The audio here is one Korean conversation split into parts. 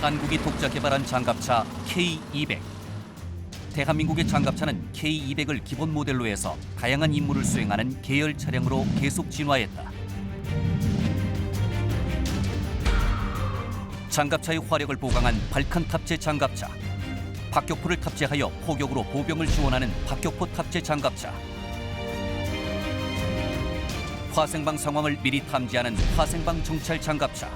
한국이 독자 개발한 장갑차 K200. 대한민국의 장갑차는 K200을 기본 모델로 해서 다양한 임무를 수행하는 계열 차량으로 계속 진화했다. 장갑차의 화력을 보강한 발칸 탑재 장갑차, 박격포를 탑재하여 포격으로 보병을 지원하는 박격포 탑재 장갑차, 화생방 상황을 미리 탐지하는 화생방 정찰 장갑차,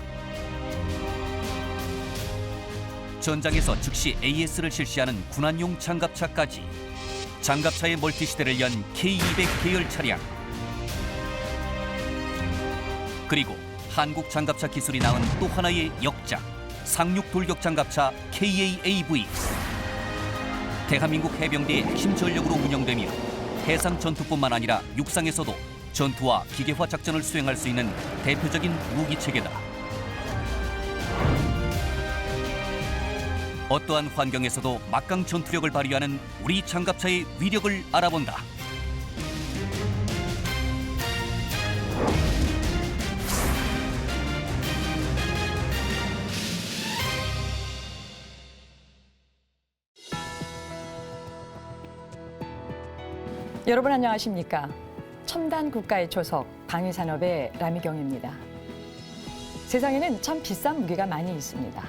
전장에서 즉시 AS를 실시하는 군안용 장갑차까지 장갑차의 멀티시대를 연 K200 계열 차량, 그리고 한국 장갑차 기술이 낳은 또 하나의 역작, 상륙 돌격 장갑차 KA-AV. 대한민국 해병대의 핵심 전력으로 운영되며 해상 전투뿐만 아니라 육상에서도 전투와 기계화 작전을 수행할 수 있는 대표적인 무기체계다. 어떠한 환경에서도 막강 전투력을 발휘하는 우리 장갑차의 위력을 알아본다. 여러분 안녕하십니까? 첨단 국가의 초석, 방위산업의 라미경입니다. 세상에는 참 비싼 무기가 많이 있습니다.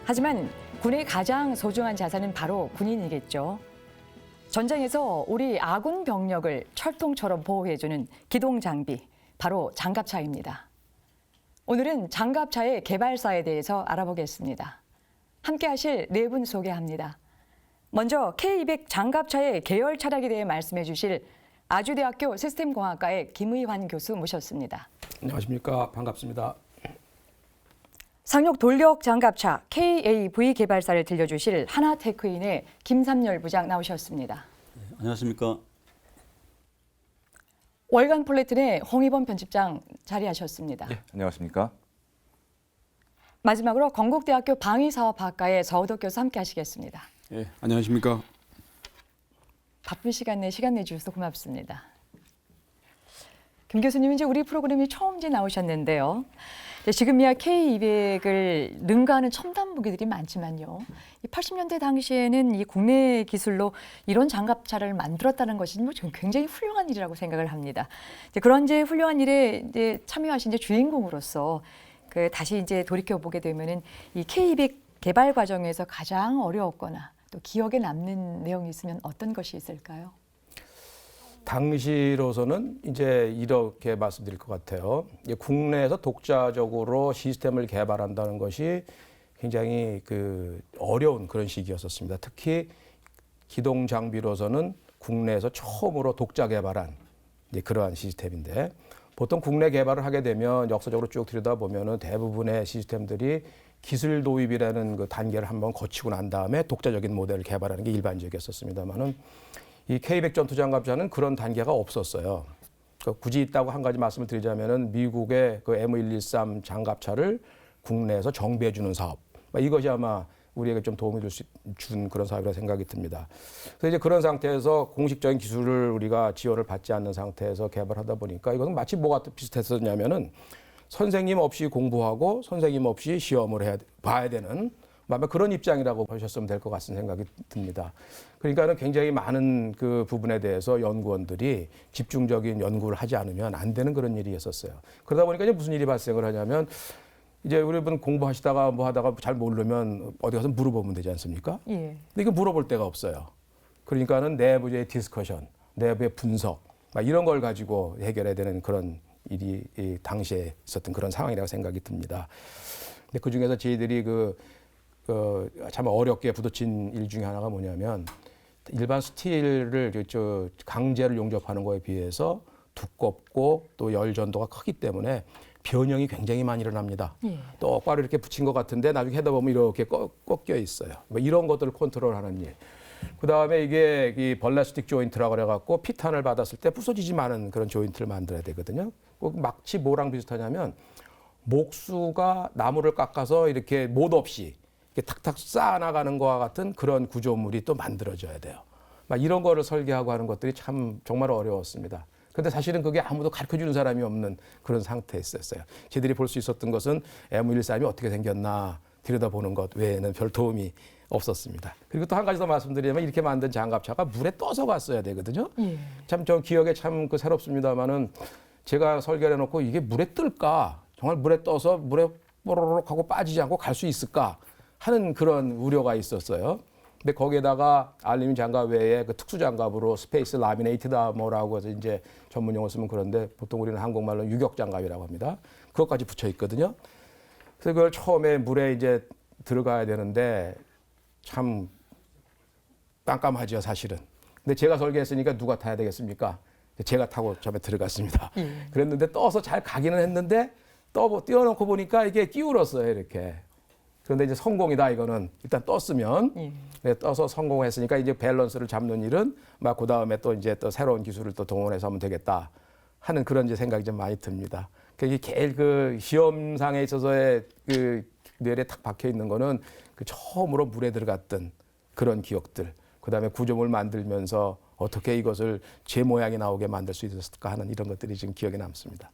하지만 군의 가장 소중한 자산은 바로 군인이겠죠. 전장에서 우리 아군 병력을 철통처럼 보호해주는 기동 장비, 바로 장갑차입니다. 오늘은 장갑차의 개발사에 대해서 알아보겠습니다. 함께 하실 네 분 소개합니다. 먼저 K200 장갑차의 계열 차량에 대해 말씀해 주실 아주대학교 시스템공학과의 김의환 교수 모셨습니다. 안녕하십니까. 반갑습니다. 상륙 돌격 장갑차 KAV 개발사를 들려주실 하나테크인의 김삼열 부장 나오셨습니다. 네, 안녕하십니까. 월간 폴리튼의 홍희범 편집장 자리하셨습니다. 네, 안녕하십니까. 마지막으로 건국대학교 방위사업학과의 서우덕 교수 함께 하시겠습니다. 예, 안녕하십니까. 바쁜 시간 내주셔서 고맙습니다. 김 교수님, 이제 우리 프로그램이 처음 나오셨는데요. 지금이야 K200을 능가하는 첨단 무기들이 많지만요. 이 80년대 당시에는 이 국내 기술로 이런 장갑차를 만들었다는 것이 굉장히 훌륭한 일이라고 생각을 합니다. 그런 훌륭한 일에 참여하신 주인공으로서 다시 돌이켜 보게 되면은 이 K200 개발 과정에서 가장 어려웠거나 또 기억에 남는 내용이 있으면 어떤 것이 있을까요? 당시로서는 이제 이렇게 말씀드릴 것 같아요. 국내에서 독자적으로 시스템을 개발한다는 것이 굉장히 어려운 그런 시기였었습니다. 특히 기동 장비로서는 국내에서 처음으로 독자 개발한 그러한 시스템인데, 보통 국내 개발을 하게 되면 역사적으로 쭉 들여다보면은 대부분의 시스템들이 기술 도입이라는 그 단계를 한번 거치고 난 다음에 독자적인 모델을 개발하는 게 일반적이었었습니다만은 이 K200 전투장갑차는 그런 단계가 없었어요. 굳이 있다고 한 가지 말씀을 드리자면은 미국의 그 M113 장갑차를 국내에서 정비해주는 사업, 이것이 아마 우리에게 좀 도움이 준 그런 사업이라고 생각이 듭니다. 그래서 이제 그런 상태에서 공식적인 기술을 우리가 지원을 받지 않는 상태에서 개발하다 보니까 이것은 마치 뭐가 비슷했었냐면은 선생님 없이 공부하고 선생님 없이 시험을 봐야 되는 아마 그런 입장이라고 보셨으면 될 것 같은 생각이 듭니다. 그러니까는 굉장히 많은 그 부분에 대해서 연구원들이 집중적인 연구를 하지 않으면 안 되는 그런 일이 있었어요. 그러다 보니까 이제 무슨 일이 발생을 하냐면, 이제 우리분 공부하시다가 뭐 하다가 잘 모르면 어디 가서 물어보면 되지 않습니까? 예. 근데 이거 물어볼 데가 없어요. 그러니까는 내부의 디스커션, 내부의 분석, 이런 걸 가지고 해결해야 되는 그런 일이 당시에 있었던 그런 상황이라고 생각이 듭니다. 근데 그 중에서 저희들이 참 어렵게 부딪힌 일 중에 하나가 뭐냐면, 일반 스틸을 강제를 용접하는 거에 비해서 두껍고 또 열전도가 크기 때문에 변형이 굉장히 많이 일어납니다. 예. 똑바로 이렇게 붙인 것 같은데 나중에 해다 보면 이렇게 꺾여 있어요. 이런 것들을 컨트롤하는 일. 그 다음에 이게 이 벌레스틱 조인트라고 그래갖고 피탄을 받았을 때 부서지지 않은 그런 조인트를 만들어야 되거든요. 마치 뭐랑 비슷하냐면, 목수가 나무를 깎아서 이렇게 못 없이 이렇게 탁탁 쌓아나가는 것과 같은 그런 구조물이 또 만들어져야 돼요. 이런 거를 설계하고 하는 것들이 참 정말 어려웠습니다. 근데 사실은 그게 아무도 가르쳐주는 사람이 없는 그런 상태였었어요. 저희들이 볼 수 있었던 것은 M113이 어떻게 생겼나 들여다보는 것 외에는 별 도움이 없었습니다. 그리고 또 한 가지 더 말씀드리자면 이렇게 만든 장갑차가 물에 떠서 갔어야 되거든요. 예. 참 저 기억에 참 그 새롭습니다만은 제가 설계를 해놓고 이게 물에 뜰까? 정말 물에 떠서 물에 뽀로록 하고 빠지지 않고 갈 수 있을까? 하는 그런 우려가 있었어요. 근데 거기에다가 알루미늄 장갑 외에 그 특수 장갑으로 스페이스 라미네이티드 아머라고 해서 이제 전문 용어 쓰면 그런데 보통 우리는 한국말로 유격 장갑이라고 합니다. 그것까지 붙여 있거든요. 그래서 그걸 처음에 물에 이제 들어가야 되는데 참 깜깜하죠, 사실은. 근데 제가 설계했으니까 누가 타야 되겠습니까? 제가 타고 처음에 들어갔습니다. 그랬는데 떠서 잘 가기는 했는데 띄워놓고 보니까 이게 기울었어요, 이렇게. 그런데 이제 성공이다, 이거는. 일단 떴으면. 네, 떠서 성공했으니까 이제 밸런스를 잡는 일은 막 그 다음에 또 이제 또 새로운 기술을 또 동원해서 하면 되겠다 하는 그런 이제 생각이 좀 많이 듭니다. 이게 제일 그 시험상에 있어서의 그 뇌에 탁 박혀 있는 거는 그 처음으로 물에 들어갔던 그런 기억들. 그 다음에 구조물 만들면서 어떻게 이것을 제 모양이 나오게 만들 수 있었을까 하는 이런 것들이 지금 기억에 남습니다.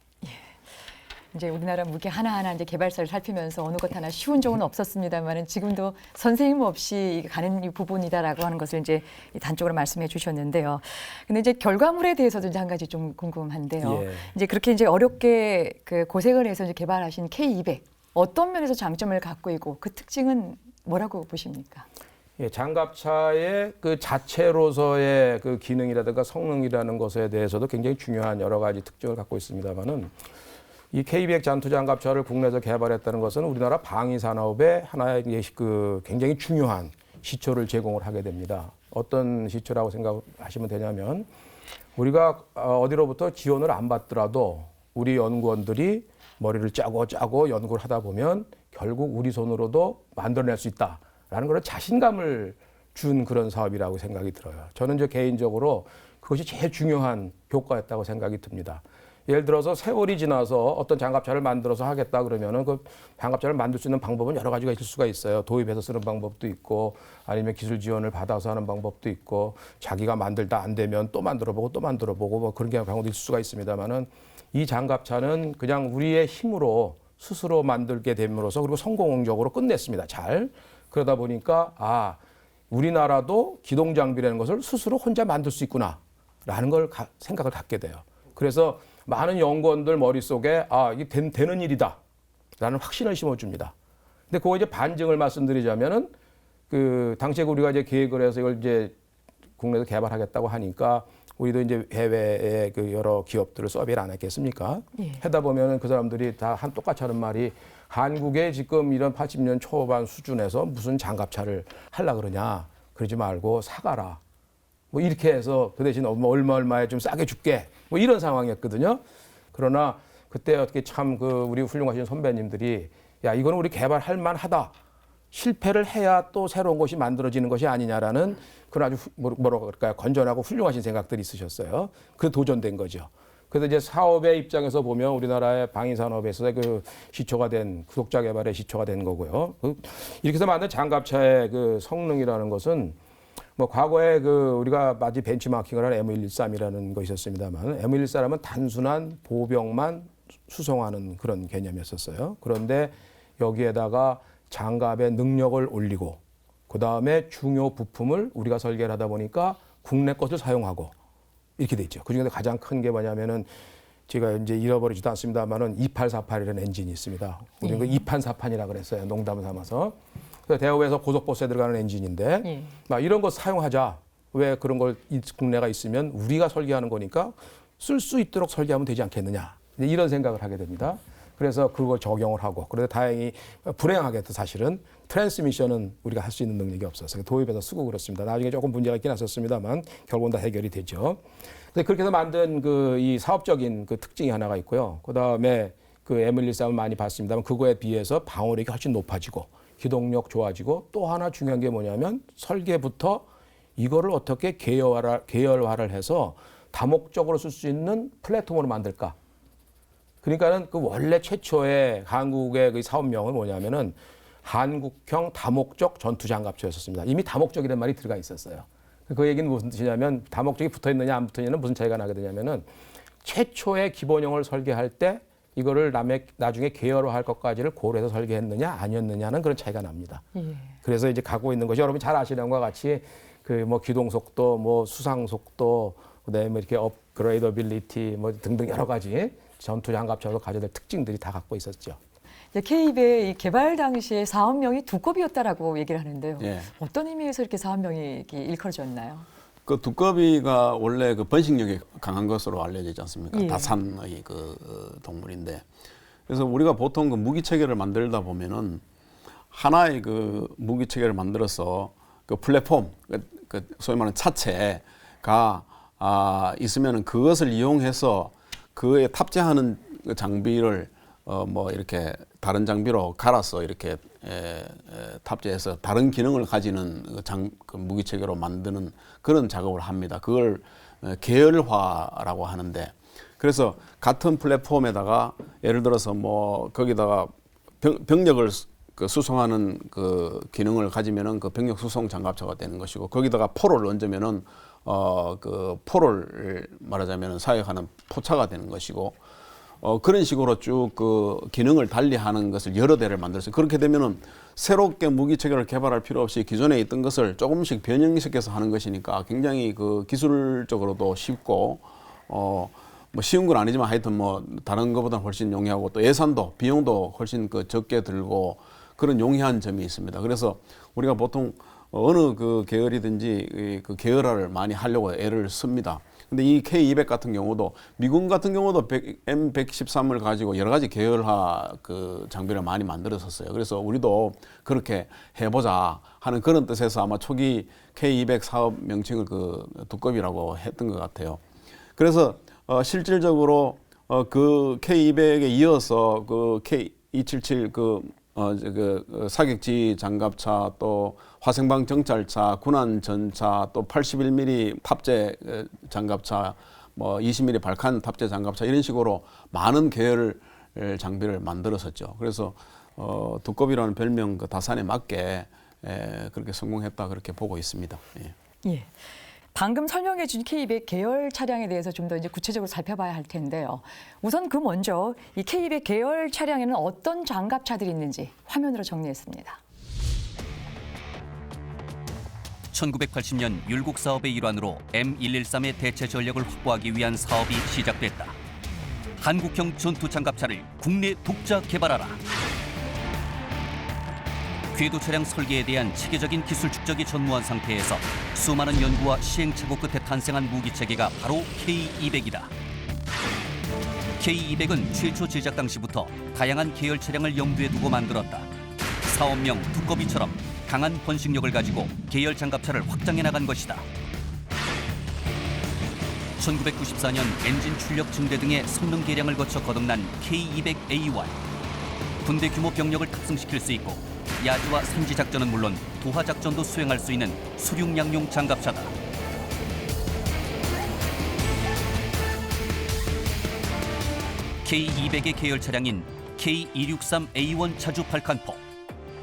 이제 우리나라 무기 하나하나 이제 개발사를 살피면서 어느 것 하나 쉬운 적은 없었습니다만은 지금도 선생님 없이 가는 이 부분이다라고 하는 것을 이제 단적으로 말씀해 주셨는데요. 근데 이제 결과물에 대해서도 이제 한 가지 좀 궁금한데요. 예. 이제 그렇게 이제 어렵게 그 고생을 해서 이제 개발하신 K200 어떤 면에서 장점을 갖고 있고 그 특징은 뭐라고 보십니까? 예, 장갑차의 그 자체로서의 그 기능이라든가 성능이라는 것에 대해서도 굉장히 중요한 여러 가지 특징을 갖고 있습니다만은 이 K200 전투 장갑차를 국내에서 개발했다는 것은 우리나라 방위 산업의 하나의 그 굉장히 중요한 시초를 제공을 하게 됩니다. 어떤 시초라고 생각하시면 되냐면 우리가 어디로부터 지원을 안 받더라도 우리 연구원들이 머리를 짜고 연구를 하다 보면 결국 우리 손으로도 만들어낼 수 있다라는 그런 자신감을 준 그런 사업이라고 생각이 들어요. 저는 이제 개인적으로 그것이 제일 중요한 효과였다고 생각이 듭니다. 예를 들어서 세월이 지나서 어떤 장갑차를 만들어서 하겠다 그러면은 그 장갑차를 만들 수 있는 방법은 여러 가지가 있을 수가 있어요. 도입해서 쓰는 방법도 있고 아니면 기술 지원을 받아서 하는 방법도 있고 자기가 만들다 안 되면 또 만들어보고 뭐 그런 경우도 있을 수가 있습니다만은 이 장갑차는 그냥 우리의 힘으로 스스로 만들게 됨으로써 그리고 성공적으로 끝냈습니다. 잘. 그러다 보니까 우리나라도 기동 장비라는 것을 스스로 혼자 만들 수 있구나라는 걸 생각을 갖게 돼요. 그래서 많은 연구원들 머릿속에 이게 되는 일이다라는 확신을 심어줍니다. 근데 그거 이제 반증을 말씀드리자면은 그 당시에 우리가 이제 계획을 해서 이걸 이제 국내에서 개발하겠다고 하니까 우리도 이제 해외의 그 여러 기업들을 서비를 안 했겠습니까? 예. 하다 보면은 그 사람들이 다 똑같이 하는 말이 한국에 지금 이런 80년 초반 수준에서 무슨 장갑차를 하려고 그러냐. 그러지 말고 사가라. 뭐 이렇게 해서 그 대신 얼마에 좀 싸게 줄게. 뭐 이런 상황이었거든요. 그러나 그때 어떻게 참 그 우리 훌륭하신 선배님들이 야, 이거는 우리 개발할 만하다. 실패를 해야 또 새로운 것이 만들어지는 것이 아니냐라는 그런 아주 뭐라고 그럴까요? 건전하고 훌륭하신 생각들이 있으셨어요. 그 도전된 거죠. 그래서 이제 사업의 입장에서 보면 우리나라의 방위산업에서 그 시초가 된 구독자 개발의 시초가 된 거고요. 이렇게 해서 만든 장갑차의 그 성능이라는 것은 뭐 과거에 그 우리가 마치 벤치마킹을 한 M113이라는 것이 있었습니다만 M113은 단순한 보병만 수송하는 그런 개념이었었어요. 그런데 여기에다가 장갑의 능력을 올리고 그 다음에 중요 부품을 우리가 설계를 하다 보니까 국내 것을 사용하고 이렇게 돼 있죠. 그 중에서 가장 큰 게 뭐냐면은 제가 이제 잃어버리지도 않습니다만은 2848이라는 엔진이 있습니다. 우리는 그 2판4판이라 그랬어요. 농담을 삼아서. 그래서 대우에서 고속버스에 들어가는 엔진인데 막 이런 거 사용하자. 왜 그런 걸 국내가 있으면 우리가 설계하는 거니까 쓸 수 있도록 설계하면 되지 않겠느냐. 이런 생각을 하게 됩니다. 그래서 그걸 적용을 하고 그런데 다행히 불행하게도 사실은 트랜스미션은 우리가 할 수 있는 능력이 없어서 도입해서 쓰고 그렇습니다. 나중에 조금 문제가 있긴 했었습니다만 결국은 다 해결이 되죠. 그래서 그렇게 해서 만든 그 이 사업적인 그 특징이 하나가 있고요. 그 다음에 그 M113을 많이 봤습니다만 그거에 비해서 방어력이 훨씬 높아지고 기동력 좋아지고 또 하나 중요한 게 뭐냐면 설계부터 이거를 어떻게 계열화를 해서 다목적으로 쓸 수 있는 플랫폼으로 만들까. 그러니까는 그 원래 최초의 한국의 그 사업명은 뭐냐면은 한국형 다목적 전투장갑차였었습니다. 이미 다목적이라는 말이 들어가 있었어요. 그 얘기는 무슨 뜻이냐면 다목적이 붙어 있느냐 안 붙어 있느냐는 무슨 차이가 나게 되냐면은 최초의 기본형을 설계할 때 이거를 나중에 계열화할 것까지를 고려해서 설계했느냐 아니었느냐는 그런 차이가 납니다. 예. 그래서 이제 가고 있는 것이 여러분이 잘 아시는 것과 같이 그 뭐 기동 속도, 뭐 수상 속도, 그다음에 이렇게 업그레이더빌리티 뭐 등등 여러 가지 전투 장갑차로 가져야 될 특징들이 다 갖고 있었죠. K200 이 개발 당시에 사업명이 두꺼비였다라고 얘기를 하는데요. 예. 어떤 의미에서 이렇게 사업명이 이렇게 일컬어졌나요? 그 두꺼비가 원래 그 번식력이 강한 것으로 알려지지 않습니까? 예. 다산의 그 동물인데, 그래서 우리가 보통 그 무기 체계를 만들다 보면은 하나의 그 무기 체계를 만들어서 그 플랫폼, 그 소위 말하는 차체가 있으면은 그것을 이용해서 그에 탑재하는 그 장비를 뭐 이렇게 다른 장비로 갈아서 이렇게 탑재해서 다른 기능을 가지는 그 무기 체계로 만드는 그런 작업을 합니다. 그걸 계열화라고 하는데, 그래서 같은 플랫폼에다가 예를 들어서 뭐 거기다가 병력을 그 수송하는 그 기능을 가지면은 그 병력 수송 장갑차가 되는 것이고, 거기다가 포를 얹으면은 그 포를 말하자면은 사역하는 포차가 되는 것이고, 그런 식으로 쭉 그 기능을 달리하는 것을 여러 대를 만들었어요. 그렇게 되면은 새롭게 무기 체계를 개발할 필요 없이 기존에 있던 것을 조금씩 변형시켜서 하는 것이니까 굉장히 그 기술적으로도 쉽고 뭐 쉬운 건 아니지만 하여튼 뭐 다른 것보다 훨씬 용이하고 또 예산도 비용도 훨씬 그 적게 들고 그런 용이한 점이 있습니다. 그래서 우리가 보통 어느 그 계열이든지 그 계열화를 많이 하려고 애를 씁니다. 근데 이 K200 같은 경우도 미군 같은 경우도 M113을 가지고 여러 가지 계열화 그 장비를 많이 만들었었어요. 그래서 우리도 그렇게 해보자 하는 그런 뜻에서 아마 초기 K200 사업 명칭을 그 두꺼비라고 했던 것 같아요. 그래서 실질적으로 그 K200에 이어서 그 K277 그 사격지 장갑차, 또 화생방 정찰차, 군안 전차, 또 81mm 탑재 장갑차, 뭐 20mm 발칸 탑재 장갑차, 이런 식으로 많은 계열 장비를 만들었었죠. 그래서 두꺼비라는 별명 그 다산에 맞게 그렇게 성공했다, 그렇게 보고 있습니다. 예. 예. 방금 설명해 준 K200 계열 차량에 대해서 좀 더 이제 구체적으로 살펴봐야 할 텐데요. 우선 그 먼저 이 K200 계열 차량에는 어떤 장갑차들이 있는지 화면으로 정리했습니다. 1980년 율곡 사업의 일환으로 M113의 대체 전력을 확보하기 위한 사업이 시작됐다. 한국형 전투 장갑차를 국내 독자 개발하라. 궤도 차량 설계에 대한 체계적인 기술 축적이 전무한 상태에서 수많은 연구와 시행착오 끝에 탄생한 무기 체계가 바로 K200이다. K200은 최초 제작 당시부터 다양한 계열 차량을 염두에 두고 만들었다. 사업명 두꺼비처럼 강한 번식력을 가지고 계열 장갑차를 확장해 나간 것이다. 1994년 엔진 출력 증대 등의 성능 개량을 거쳐 거듭난 K200A1. 군대 규모 병력을 탑승시킬 수 있고 야지와 산지 작전은 물론 도하 작전도 수행할 수 있는 수륙양용 장갑차다. K200의 계열 차량인 K263A1 차주 발칸포,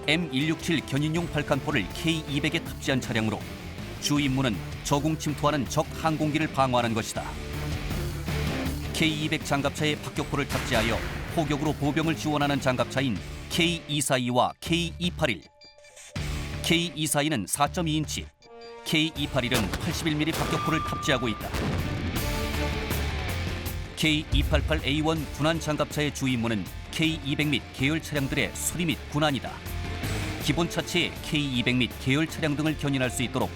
M167 견인용 발칸포를 K200에 탑재한 차량으로 주 임무는 저공 침투하는 적 항공기를 방어하는 것이다. K200 장갑차에 박격포를 탑재하여 포격으로 보병을 지원하는 장갑차인 K242와 K281. K242는 4.2인치, K281은 81mm 박격포를 탑재하고 있다. K288A1 군안 장갑차의 주 임무는 K200 및 계열 차량들의 수리 및 군안이다. 기본 차체에 K200 및 계열 차량 등을 견인할 수 있도록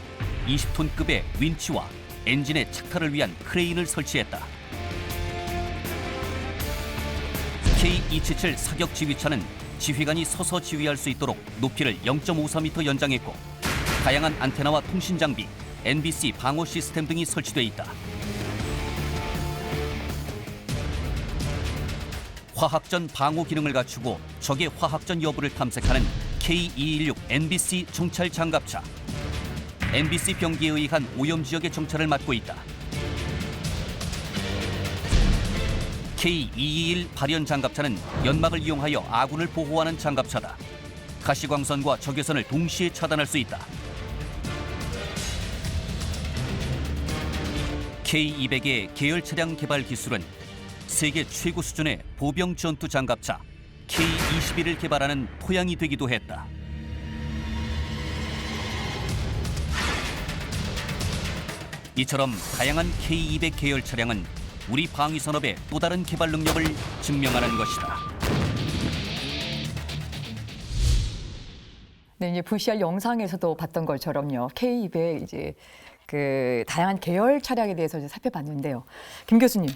20톤급의 윈치와 엔진의 착탈을 위한 크레인을 설치했다. K277 사격 지휘차는 지휘관이 서서 지휘할 수 있도록 높이를 0.54m 연장했고 다양한 안테나와 통신 장비, NBC 방어 시스템 등이 설치돼 있다. 화학전 방어 기능을 갖추고 적의 화학전 여부를 탐색하는 K216 NBC 정찰 장갑차. NBC 병기에 의한 오염 지역의 정찰을 맡고 있다. K221 발연 장갑차는 연막을 이용하여 아군을 보호하는 장갑차다. 가시광선과 적외선을 동시에 차단할 수 있다. K200의 계열 차량 개발 기술은 세계 최고 수준의 보병 전투 장갑차 K-21을 개발하는 토양이 되기도 했다. 이처럼 다양한 K200 계열 차량은 우리 방위 산업의 또 다른 개발 능력을 증명하는 것이다. 네, 이제 VCR 영상에서도 봤던 것처럼요. K200 이제 그 다양한 계열 차량에 대해서 이제 살펴봤는데요. 김 교수님,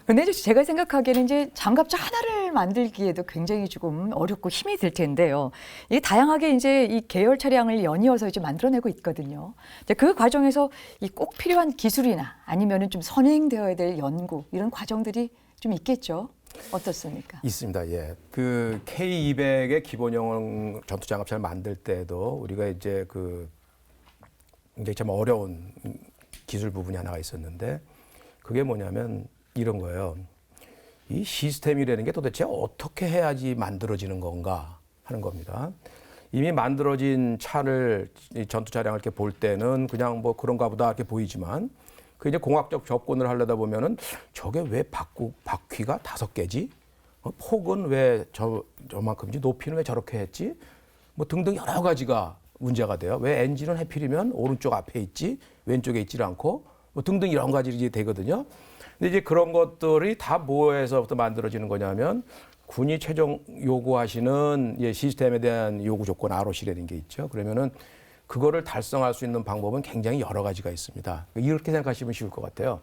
근데 이제 제가 생각하기에는 이제 장갑차 하나를 만들기에도 굉장히 조금 어렵고 힘이 들 텐데요. 이 다양하게 이제 이 계열 차량을 연이어서 이제 만들어내고 있거든요. 이제 그 과정에서 이 꼭 필요한 기술이나 아니면은 좀 선행되어야 될 연구 이런 과정들이 좀 있겠죠. 어떻습니까? 있습니다. 예. 그 K200의 기본형 전투 장갑차를 만들 때도 우리가 이제 그 굉장히 참 어려운 기술 부분이 하나가 있었는데 그게 뭐냐면 이런 거예요. 이 시스템이라는 게 도대체 어떻게 해야지 만들어지는 건가 하는 겁니다. 이미 만들어진 차를 전투 차량을 이렇게 볼 때는 그냥 뭐 그런가 보다 이렇게 보이지만 그 이제 공학적 접근을 하려다 보면은 저게 왜 바퀴가 5개지? 폭은 왜 저만큼이지? 높이는 왜 저렇게 했지? 뭐 등등 여러 가지가 문제가 돼요. 왜 엔진은 하필이면 오른쪽 앞에 있지 왼쪽에 있지 않고 뭐 등등 이런 가지들이 되거든요. 근데 이제 그런 것들이 다 뭐에서부터 만들어지는 거냐면 군이 최종 요구하시는 시스템에 대한 요구 조건 ROC라는 게 있죠. 그러면은 그거를 달성할 수 있는 방법은 굉장히 여러 가지가 있습니다. 이렇게 생각하시면 쉬울 것 같아요.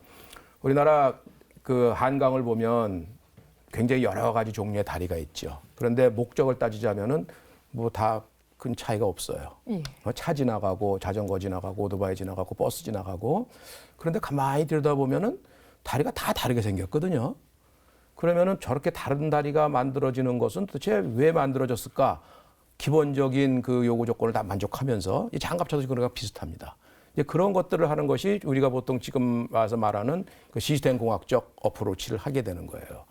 우리나라 그 한강을 보면 굉장히 여러 가지 종류의 다리가 있죠. 그런데 목적을 따지자면은 뭐 다 큰 차이가 없어요. 예. 차 지나가고 자전거 지나가고 오토바이 지나가고 버스 지나가고 그런데 가만히 들여다보면은 다리가 다 다르게 생겼거든요. 그러면은 저렇게 다른 다리가 만들어지는 것은 도대체 왜 만들어졌을까? 기본적인 그 요구 조건을 다 만족하면서 이 장갑차도 그거가 비슷합니다. 이제 그런 것들을 하는 것이 우리가 보통 지금 와서 말하는 그 시스템 공학적 어프로치를 하게 되는 거예요.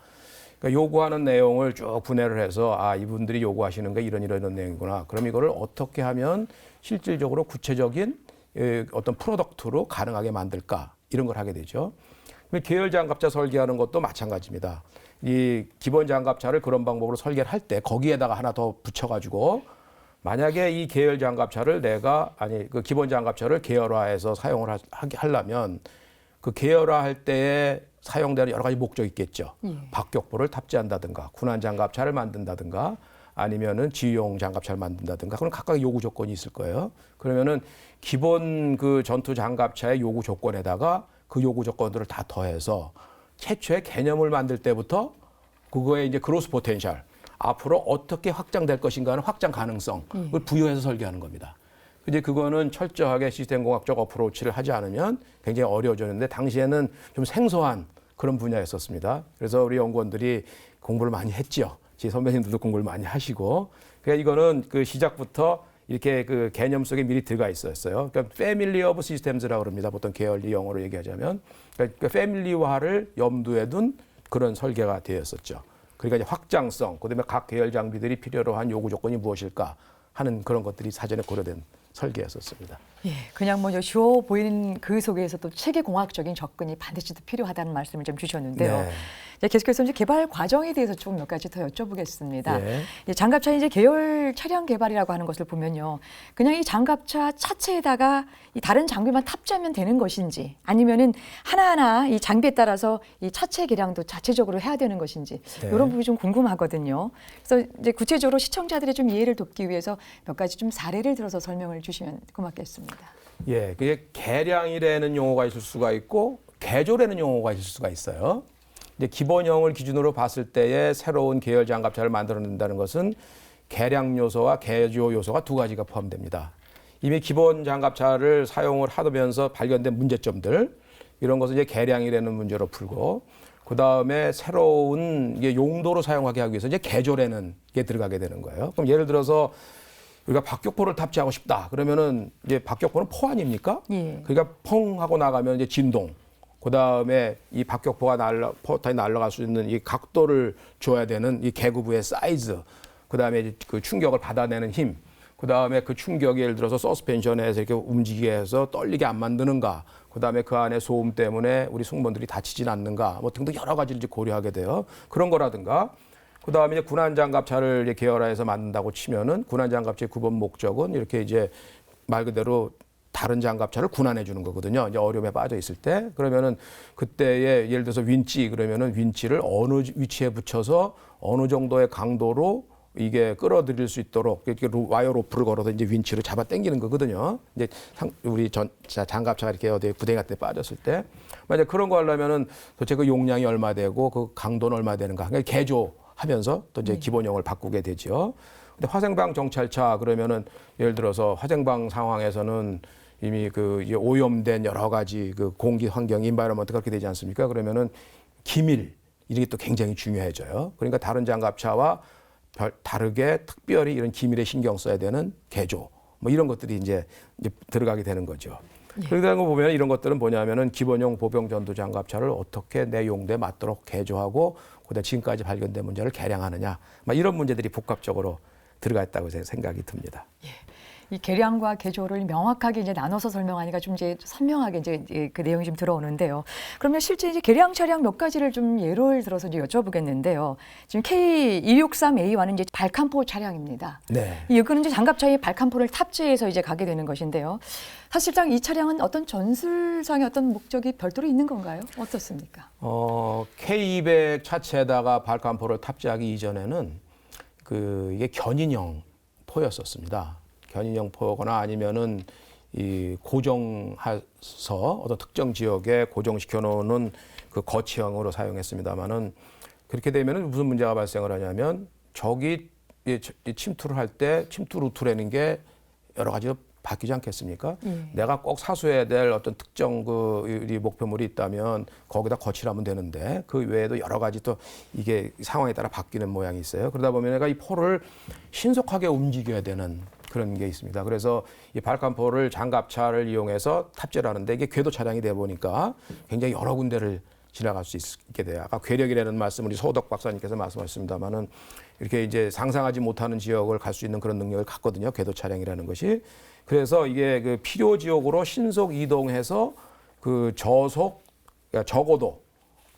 그러니까 요구하는 내용을 쭉 분해를 해서 아 이분들이 요구하시는 게 이런 내용이구나. 그럼 이거를 어떻게 하면 실질적으로 구체적인 어떤 프로덕트로 가능하게 만들까 이런 걸 하게 되죠. 계열 장갑차 설계하는 것도 마찬가지입니다. 이 기본 장갑차를 그런 방법으로 설계를 할 때 거기에다가 하나 더 붙여가지고 만약에 이 계열 장갑차를 그 기본 장갑차를 계열화해서 사용을 하려면 그 계열화할 때에 사용되는 여러 가지 목적이 있겠죠. 박격포를 탑재한다든가 군안 장갑차를 만든다든가 아니면은 지휘용 장갑차를 만든다든가 그런 각각의 요구 조건이 있을 거예요. 그러면은 기본 그 전투 장갑차의 요구 조건에다가 그 요구 조건들을 다 더해서 최초의 개념을 만들 때부터 그거에 이제 그로스 포텐셜 앞으로 어떻게 확장될 것인가 하는 확장 가능성을 부여해서 설계하는 겁니다. 이제 그거는 철저하게 시스템 공학적 어프로치를 하지 않으면 굉장히 어려워졌는데 당시에는 좀 생소한 그런 분야였었습니다. 그래서 우리 연구원들이 공부를 많이 했죠. 제 선배님들도 공부를 많이 하시고. 그러니까 이거는 그 시작부터 이렇게 그 개념 속에 미리 들어가 있었어요. 그러니까 패밀리 오브 시스템즈라고 그럽니다. 보통 계열리 영어로 얘기하자면. 그러니까 패밀리화를 염두에 둔 그런 설계가 되었었죠. 그러니까 이제 확장성, 그다음에 각 계열 장비들이 필요로 한 요구 조건이 무엇일까 하는 그런 것들이 사전에 고려된 설계였었습니다. 예, 그냥 뭐 쉬워 보이는 그 속에서 또 체계 공학적인 접근이 반드시 필요하다는 말씀을 좀 주셨는데요. 네. 이제 계속해서 이제 개발 과정에 대해서 조금 몇 가지 더 여쭤보겠습니다. 예. 이 장갑차 이제 계열 차량 개발이라고 하는 것을 보면요, 그냥 이 장갑차 차체에다가 이 다른 장비만 탑재하면 되는 것인지, 아니면은 하나하나 이 장비에 따라서 이 차체 개량도 자체적으로 해야 되는 것인지 네. 이런 부분이 좀 궁금하거든요. 그래서 이제 구체적으로 시청자들의 좀 이해를 돕기 위해서 몇 가지 좀 사례를 들어서 설명을 주시면 고맙겠습니다. 예, 그게 개량이라는 용어가 있을 수가 있고 개조라는 용어가 있을 수가 있어요. 이제 기본형을 기준으로 봤을 때에 새로운 계열 장갑차를 만들어낸다는 것은 개량 요소와 개조 요소가 두 가지가 포함됩니다. 이미 기본 장갑차를 사용을 하면서 발견된 문제점들 이런 것을 이제 개량이라는 문제로 풀고 그 다음에 새로운 용도로 사용하게 하기 위해서 이제 개조라는 게 들어가게 되는 거예요. 그럼 예를 들어서 우리가 박격포를 탑재하고 싶다. 그러면은 이제 박격포는 포 아닙니까? 예. 그러니까 펑 하고 나가면 이제 진동. 그 다음에 이 박격포가 포탄이 날아갈 수 있는 이 각도를 줘야 되는 이 계구부의 사이즈. 그 다음에 그 충격을 받아내는 힘. 그다음에 그 충격이 예를 들어서 서스펜션에서 이렇게 움직이게 해서 떨리게 안 만드는가, 그다음에 그 안에 소음 때문에 우리 승무원들이 다치진 않는가, 뭐 등등 여러 가지를 이제 고려하게 돼요. 그런 거라든가, 그다음에 이제 군안장갑차를 이제 계열화해서 만든다고 치면은 군안장갑차의 구분 목적은 이렇게 이제 말 그대로 다른 장갑차를 군안해 주는 거거든요. 이제 어려움에 빠져 있을 때. 그러면은 그때에 예를 들어서 윈치 그러면은 윈치를 어느 위치에 붙여서 어느 정도의 강도로 이게 끌어들일 수 있도록 이렇게 와이어 로프를 걸어서 이제 윈치를 잡아 당기는 거거든요. 이제 우리 장갑차가 이렇게 어디 부대 같은 데 빠졌을 때 만약 그런 거 하려면은 도대체 그 용량이 얼마 되고 그 강도는 얼마 되는가. 그러니까 개조하면서 또 이제 기본형을 바꾸게 되죠. 근데 화생방 정찰차 그러면은 예를 들어서 화생방 상황에서는 이미 그 이제 오염된 여러 가지 그 공기 환경, 인바이러먼트 그렇게 되지 않습니까? 그러면은 기밀 이게 또 굉장히 중요해져요. 그러니까 다른 장갑차와 다르게 특별히 이런 기밀에 신경 써야 되는 개조 뭐 이런 것들이 이제 들어가게 되는 거죠. 그러다 보면 이런 것들은 뭐냐면은 기본형 보병 전투 장갑차를 어떻게 내 용도에 맞도록 개조하고 그다음 지금까지 발견된 문제를 개량하느냐, 막 이런 문제들이 복합적으로 들어가 있다고 생각이 듭니다. 이 개량과 개조를 명확하게 이제 나눠서 설명하니까 좀 이제 선명하게 이제 그 내용이 좀 들어오는데요. 그러면 실제 이제 개량 차량 몇 가지를 좀 예를 들어서 이제 여쭤보겠는데요. 지금 K263A와는 이제 발칸포 차량입니다. 네. 이거는 이제 장갑차에 발칸포를 탑재해서 이제 가게 되는 것인데요. 사실상 이 차량은 어떤 전술상의 어떤 목적이 별도로 있는 건가요? 어떻습니까? K200 차체에다가 발칸포를 탑재하기 이전에는 이게 견인형 포였었습니다. 견인형 포거나 아니면은 이 고정해서 어떤 특정 지역에 고정시켜 놓는 그 거치형으로 사용했습니다만은 그렇게 되면은 무슨 문제가 발생을 하냐면 적이 침투를 할 때 침투 루트라는 게 여러 가지로 바뀌지 않겠습니까? 내가 꼭 사수해야 될 어떤 특정 그 목표물이 있다면 거기다 거치를 하면 되는데 그 외에도 여러 가지 또 이게 상황에 따라 바뀌는 모양이 있어요. 그러다 보면 내가 이 포를 신속하게 움직여야 되는 그런 게 있습니다. 그래서 이 발칸포를 장갑차를 이용해서 탑재를 하는데 이게 궤도 차량이 되다 보니까 굉장히 여러 군데를 지나갈 수 있게 돼요. 아까 괴력이라는 말씀 우리 소덕 박사님께서 말씀하셨습니다만은 이렇게 이제 상상하지 못하는 지역을 갈 수 있는 그런 능력을 갖거든요. 궤도 차량이라는 것이. 그래서 이게 그 필요 지역으로 신속 이동해서 그 저속, 그러니까 적어도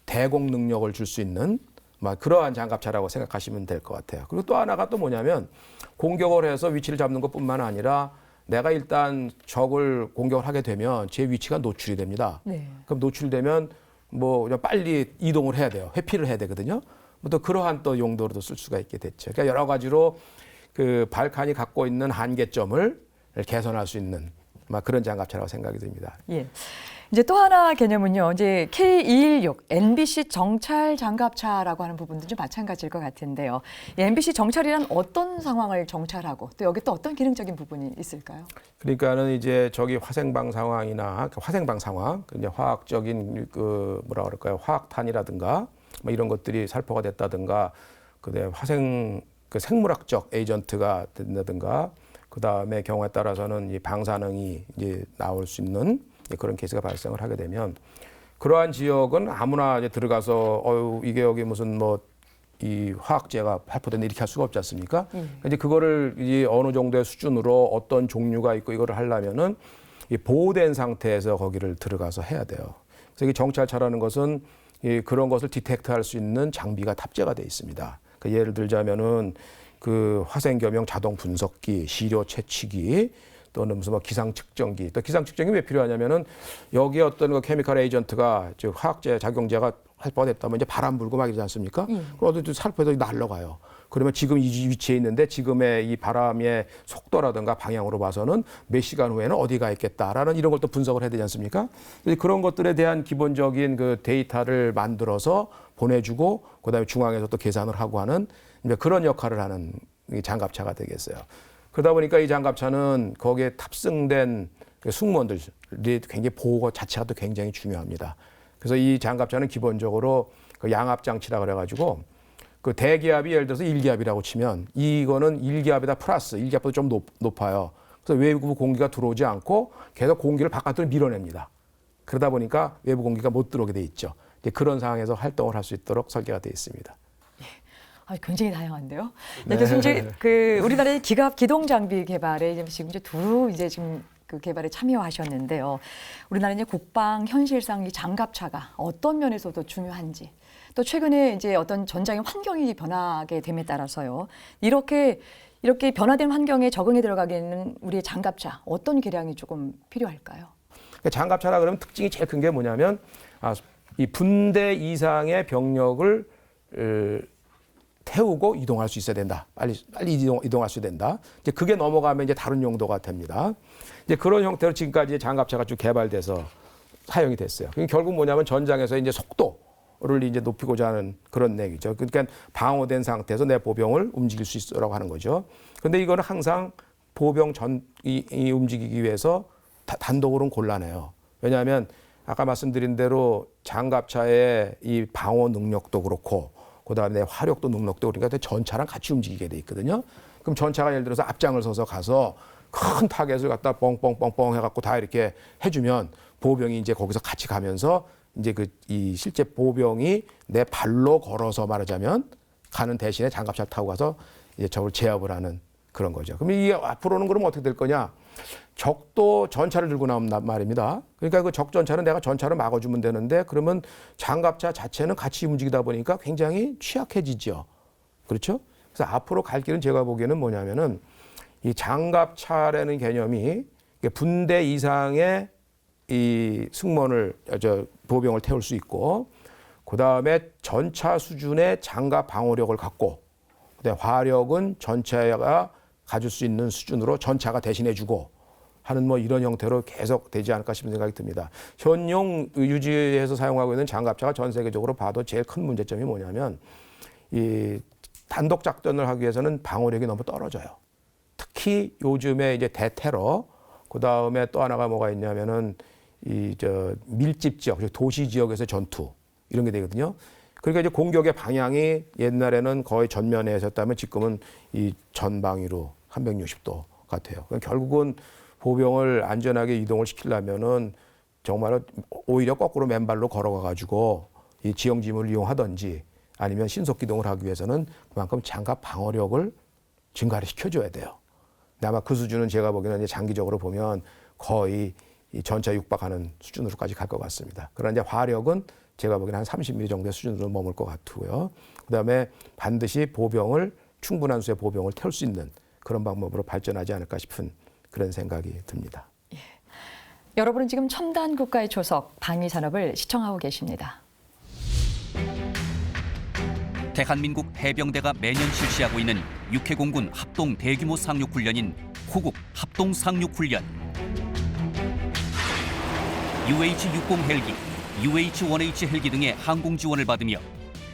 대공 능력을 줄 수 있는 막 그러한 장갑차라고 생각하시면 될 것 같아요. 그리고 또 하나가 또 뭐냐면 공격을 해서 위치를 잡는 것뿐만 아니라 내가 일단 적을 공격을 하게 되면 제 위치가 노출이 됩니다. 네. 그럼 노출되면 뭐 빨리 이동을 해야 돼요. 회피를 해야 되거든요. 또 그러한 또 용도로도 쓸 수가 있게 됐죠. 그러니까 여러 가지로 그 발칸이 갖고 있는 한계점을 개선할 수 있는 막 그런 장갑차라고 생각이 듭니다. 예. 이제 또 하나 개념은요. 이제 K216 NBC 정찰 장갑차라고 하는 부분도 좀 마찬가지일 것 같은데요. 이 NBC 정찰이란 어떤 상황을 정찰하고 또 여기 또 어떤 기능적인 부분이 있을까요? 그러니까는 이제 저기 화생방 상황이나 화생방 상황, 이제 화학적인 그 뭐라 그럴까요? 화학탄이라든가 뭐 이런 것들이 살포가 됐다든가, 그다음에 화생 그 생물학적 에이전트가 된다든가, 그 다음에 경우에 따라서는 이 방사능이 이제 나올 수 있는 그런 케이스가 발생을 하게 되면 그러한 지역은 아무나 이제 들어가서 이게 여기 무슨 뭐 이 화학재가 발포된다 이렇게 할 수가 없지 않습니까? 이제 그거를 이제 어느 정도의 수준으로 어떤 종류가 있고 이거를 하려면은 이 보호된 상태에서 거기를 들어가서 해야 돼요. 그래서 이 정찰차라는 것은 이 그런 것을 디텍트할 수 있는 장비가 탑재가 돼 있습니다. 그러니까 예를 들자면은 그 화생겸용 자동 분석기, 시료 채취기, 또는 무슨 뭐 기상 측정기. 또 기상 측정기 왜 필요하냐면은 여기에 어떤 그 케미컬 에이전트가 즉 화학제 작용제가 살포됐다면 이제 바람 불고 막 이러지 않습니까? 그럼 어디 살포해서 날아가요. 그러면 지금 이 위치에 있는데 지금의 이 바람의 속도라든가 방향으로 봐서는 몇 시간 후에는 어디가 있겠다라는 이런 걸 또 분석을 해야 되지 않습니까? 그런 것들에 대한 기본적인 그 데이터를 만들어서 보내주고 그다음에 중앙에서 또 계산을 하고 하는 그런 역할을 하는 장갑차가 되겠어요. 그러다 보니까 이 장갑차는 거기에 탑승된 승무원들이 굉장히 보호 자체가 또 굉장히 중요합니다. 그래서 이 장갑차는 기본적으로 그 양압장치라 그래가지고 그 대기압이 예를 들어서 1기압이라고 치면 이거는 1기압에다 플러스 1기압보다 좀 높아요. 그래서 외부 공기가 들어오지 않고 계속 공기를 바깥으로 밀어냅니다. 그러다 보니까 외부 공기가 못 들어오게 돼 있죠. 그런 상황에서 활동을 할 수 있도록 설계가 되어 있습니다. 굉장히 다양한데요. 네, 교수님 이제 그 우리나라의 기갑 기동 장비 개발에 지금 이제 두루 이제 지금 그 개발에 참여하셨는데요. 우리나라 이제 국방 현실상 이 장갑차가 어떤 면에서도 중요한지, 또 최근에 이제 어떤 전장의 환경이 변하게 됨에 따라서요. 이렇게 변화된 환경에 적응해 들어가기에는 우리의 장갑차 어떤 개량이 조금 필요할까요? 그러니까 장갑차라 그러면 특징이 제일 큰 게 뭐냐면 이 분대 이상의 병력을 태우고 이동할 수 있어야 된다. 빨리 이동할 수 된다. 이제 그게 넘어가면 이제 다른 용도가 됩니다. 이제 그런 형태로 지금까지 장갑차가 쭉 개발돼서 사용이 됐어요. 결국 뭐냐면 전장에서 이제 속도를 이제 높이고자 하는 그런 얘기죠. 그러니까 방어된 상태에서 내 보병을 움직일 수 있으라고 하는 거죠. 그런데 이거는 항상 보병 이 움직이기 위해서 단독으로는 곤란해요. 왜냐하면 아까 말씀드린 대로 장갑차의 이 방어 능력도 그렇고 그다음에 화력도 능력도 그러니까 전차랑 같이 움직이게 돼 있거든요. 그럼 전차가 예를 들어서 앞장을 서서 가서 큰 타겟을 갖다 뻥뻥뻥뻥 해갖고 다 이렇게 해주면 보병이 이제 거기서 같이 가면서 이제 이 실제 보병이 내 발로 걸어서 말하자면 가는 대신에 장갑차를 타고 가서 이제 적을 제압을 하는 그런 거죠. 그럼 이 앞으로는 그럼 어떻게 될 거냐? 적도 전차를 들고 나온단 말입니다. 그러니까 그 적 전차는 내가 전차를 막아주면 되는데 그러면 장갑차 자체는 같이 움직이다 보니까 굉장히 취약해지죠. 그렇죠? 그래서 앞으로 갈 길은 제가 보기에는 뭐냐면은 이 장갑차라는 개념이 분대 이상의 이 승무원을 보병을 태울 수 있고 그다음에 전차 수준의 장갑 방어력을 갖고 그다음에 화력은 전차가 가질 수 있는 수준으로 전차가 대신해주고 하는 뭐 이런 형태로 계속 되지 않을까 싶은 생각이 듭니다. 현용 유지해서 사용하고 있는 장갑차가 전 세계적으로 봐도 제일 큰 문제점이 뭐냐면 이 단독 작전을 하기 위해서는 방어력이 너무 떨어져요. 특히 요즘에 이제 대테러 그다음에 또 하나가 뭐가 있냐면은 밀집 지역, 도시 지역에서 전투 이런 게 되거든요. 그러니까 이제 공격의 방향이 옛날에는 거의 전면에 있었다면 지금은 이 전방위로 360도 같아요. 그러니까 결국은 보병을 안전하게 이동을 시키려면은 정말 오히려 거꾸로 맨발로 걸어가 가지고 이 지형지물을 이용하든지 아니면 신속 기동을 하기 위해서는 그만큼 장갑 방어력을 증가를 시켜줘야 돼요. 근데 아마 그 수준은 제가 보기에는 이제 장기적으로 보면 거의 이 전차 육박하는 수준으로까지 갈 것 같습니다. 그러나 이제 화력은 제가 보기에는 한 30mm 정도의 수준으로 머물 것 같고요. 그다음에 반드시 보병을 충분한 수의 보병을 태울 수 있는 그런 방법으로 발전하지 않을까 싶은 그런 생각이 듭니다. 예. 여러분은 지금 첨단 국가의 초석 방위 산업을 시청하고 계십니다. 대한민국 해병대가 매년 실시하고 있는 육해공군 합동 대규모 상륙훈련인 호국 합동상륙훈련. UH-60 헬기, UH-1H 헬기 등의 항공 지원을 받으며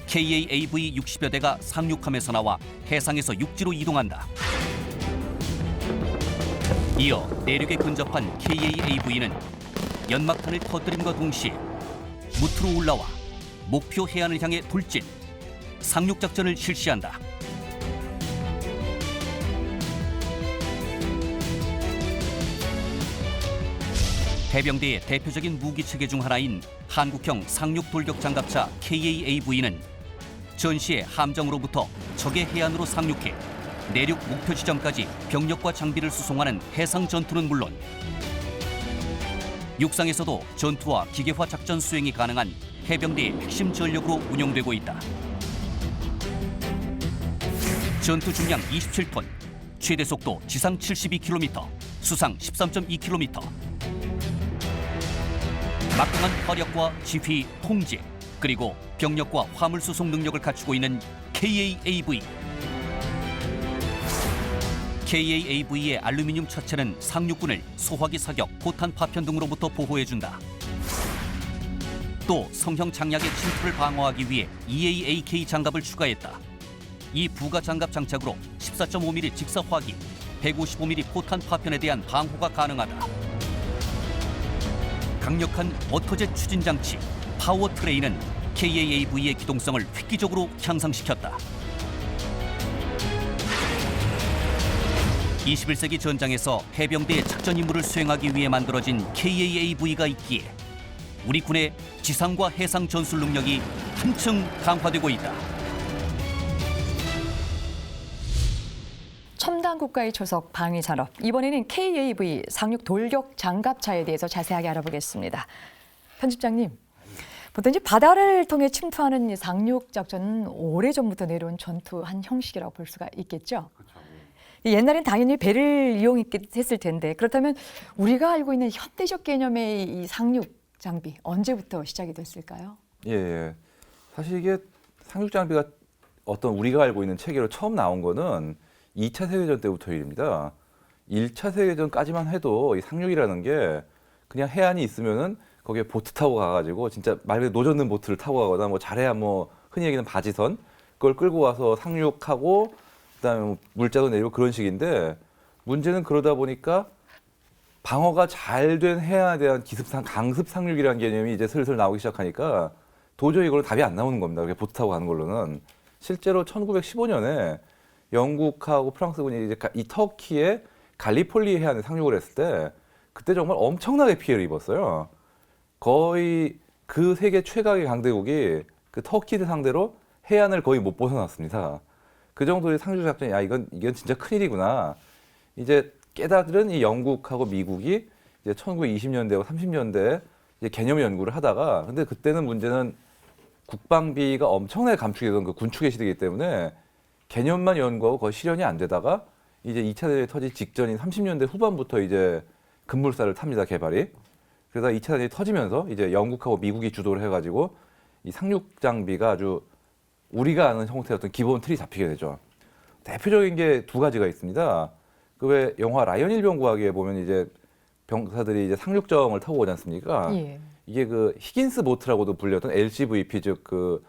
KA-AV 60여 대가 상륙함에서 나와 해상에서 육지로 이동한다. 이어 내륙에 근접한 KA-AV는 연막탄을 터뜨림과 동시에 무트로 올라와 목표 해안을 향해 돌진, 상륙작전을 실시한다. 해병대의 대표적인 무기체계 중 하나인 한국형 상륙돌격장갑차 KA-AV는 전시에 함정으로부터 적의 해안으로 상륙해 내륙 목표 지점까지 병력과 장비를 수송하는 해상 전투는 물론 육상에서도 전투와 기계화 작전 수행이 가능한 해병대의 핵심 전력으로 운영되고 있다. 전투 중량 27톤, 최대 속도 지상 72km, 수상 13.2km. 막강한 화력과 지휘, 통제, 그리고 병력과 화물 수송 능력을 갖추고 있는 KA-AV. KA-AV의 알루미늄 차체는 상륙군을 소화기 사격, 포탄 파편 등으로부터 보호해준다. 또 성형 장약의 침투를 방어하기 위해 EA-AK 장갑을 추가했다. 이 부가 장갑 장착으로 14.5mm 직사화기, 155mm 포탄 파편에 대한 방호가 가능하다. 강력한 워터젯 추진 장치 파워 트레인은 KA-AV의 기동성을 획기적으로 향상시켰다. 21세기 전장에서 해병대의 작전 임무를 수행하기 위해 만들어진 KA-AV가 있기에 우리 군의 지상과 해상 전술 능력이 한층 강화되고 있다. 국가의 초석 방위산업. 이번에는 KAV 상륙 돌격 장갑차에 대해서 자세하게 알아보겠습니다. 편집장님, 보통 이제 바다를 통해 침투하는 이 상륙 작전은 오래전부터 내려온 전투 한 형식이라고 볼 수가 있겠죠. 옛날엔 당연히 배를 이용했을 텐데 그렇다면 우리가 알고 있는 현대적 개념의 이 상륙 장비 언제부터 시작이 됐을까요? 예. 사실 이게 상륙 장비가 어떤 우리가 알고 있는 체계로 처음 나온 거는 2차 세계전 때부터 일입니다. 1차 세계전까지만 해도 이 상륙이라는 게 그냥 해안이 있으면은 거기에 보트 타고 가가지고 진짜 말 그대로 노젓는 보트를 타고 가거나 뭐 잘해야 뭐 흔히 얘기하는 바지선 그걸 끌고 와서 상륙하고 그다음에 뭐 물자도 내리고 그런 식인데 문제는 그러다 보니까 방어가 잘 된 해안에 대한 강습 상륙이라는 개념이 이제 슬슬 나오기 시작하니까 도저히 이걸 답이 안 나오는 겁니다. 그렇게 보트 타고 가는 걸로는. 실제로 1915년에 영국하고 프랑스군이 이제 이 터키의 갈리폴리 해안에 상륙을 했을 때 그때 정말 엄청나게 피해를 입었어요. 거의 그 세계 최강의 강대국이 그 터키를 상대로 해안을 거의 못 벗어났습니다. 그 정도의 상륙 작전이 이건 진짜 큰일이구나. 이제 깨달은 이 영국하고 미국이 이제 1920년대와 30년대에 이제 개념 연구를 하다가 근데 그때는 문제는 국방비가 엄청나게 감축되던 그 군축의 시대이기 때문에 개념만 연구하고 거의 실현이 안 되다가 이제 2차 대전이 터질 직전인 30년대 후반부터 이제 급물살을 탑니다, 개발이. 그러다 2차 대전이 터지면서 이제 영국하고 미국이 주도를 해가지고 이 상륙 장비가 아주 우리가 아는 형태의 어떤 기본 틀이 잡히게 되죠. 대표적인 게 두 가지가 있습니다. 그 왜 영화 라이언 일병구하기에 보면 이제 병사들이 이제 상륙정을 타고 오지 않습니까? 예. 이게 그 히긴스 보트라고도 불렸던 LCVP 즉 그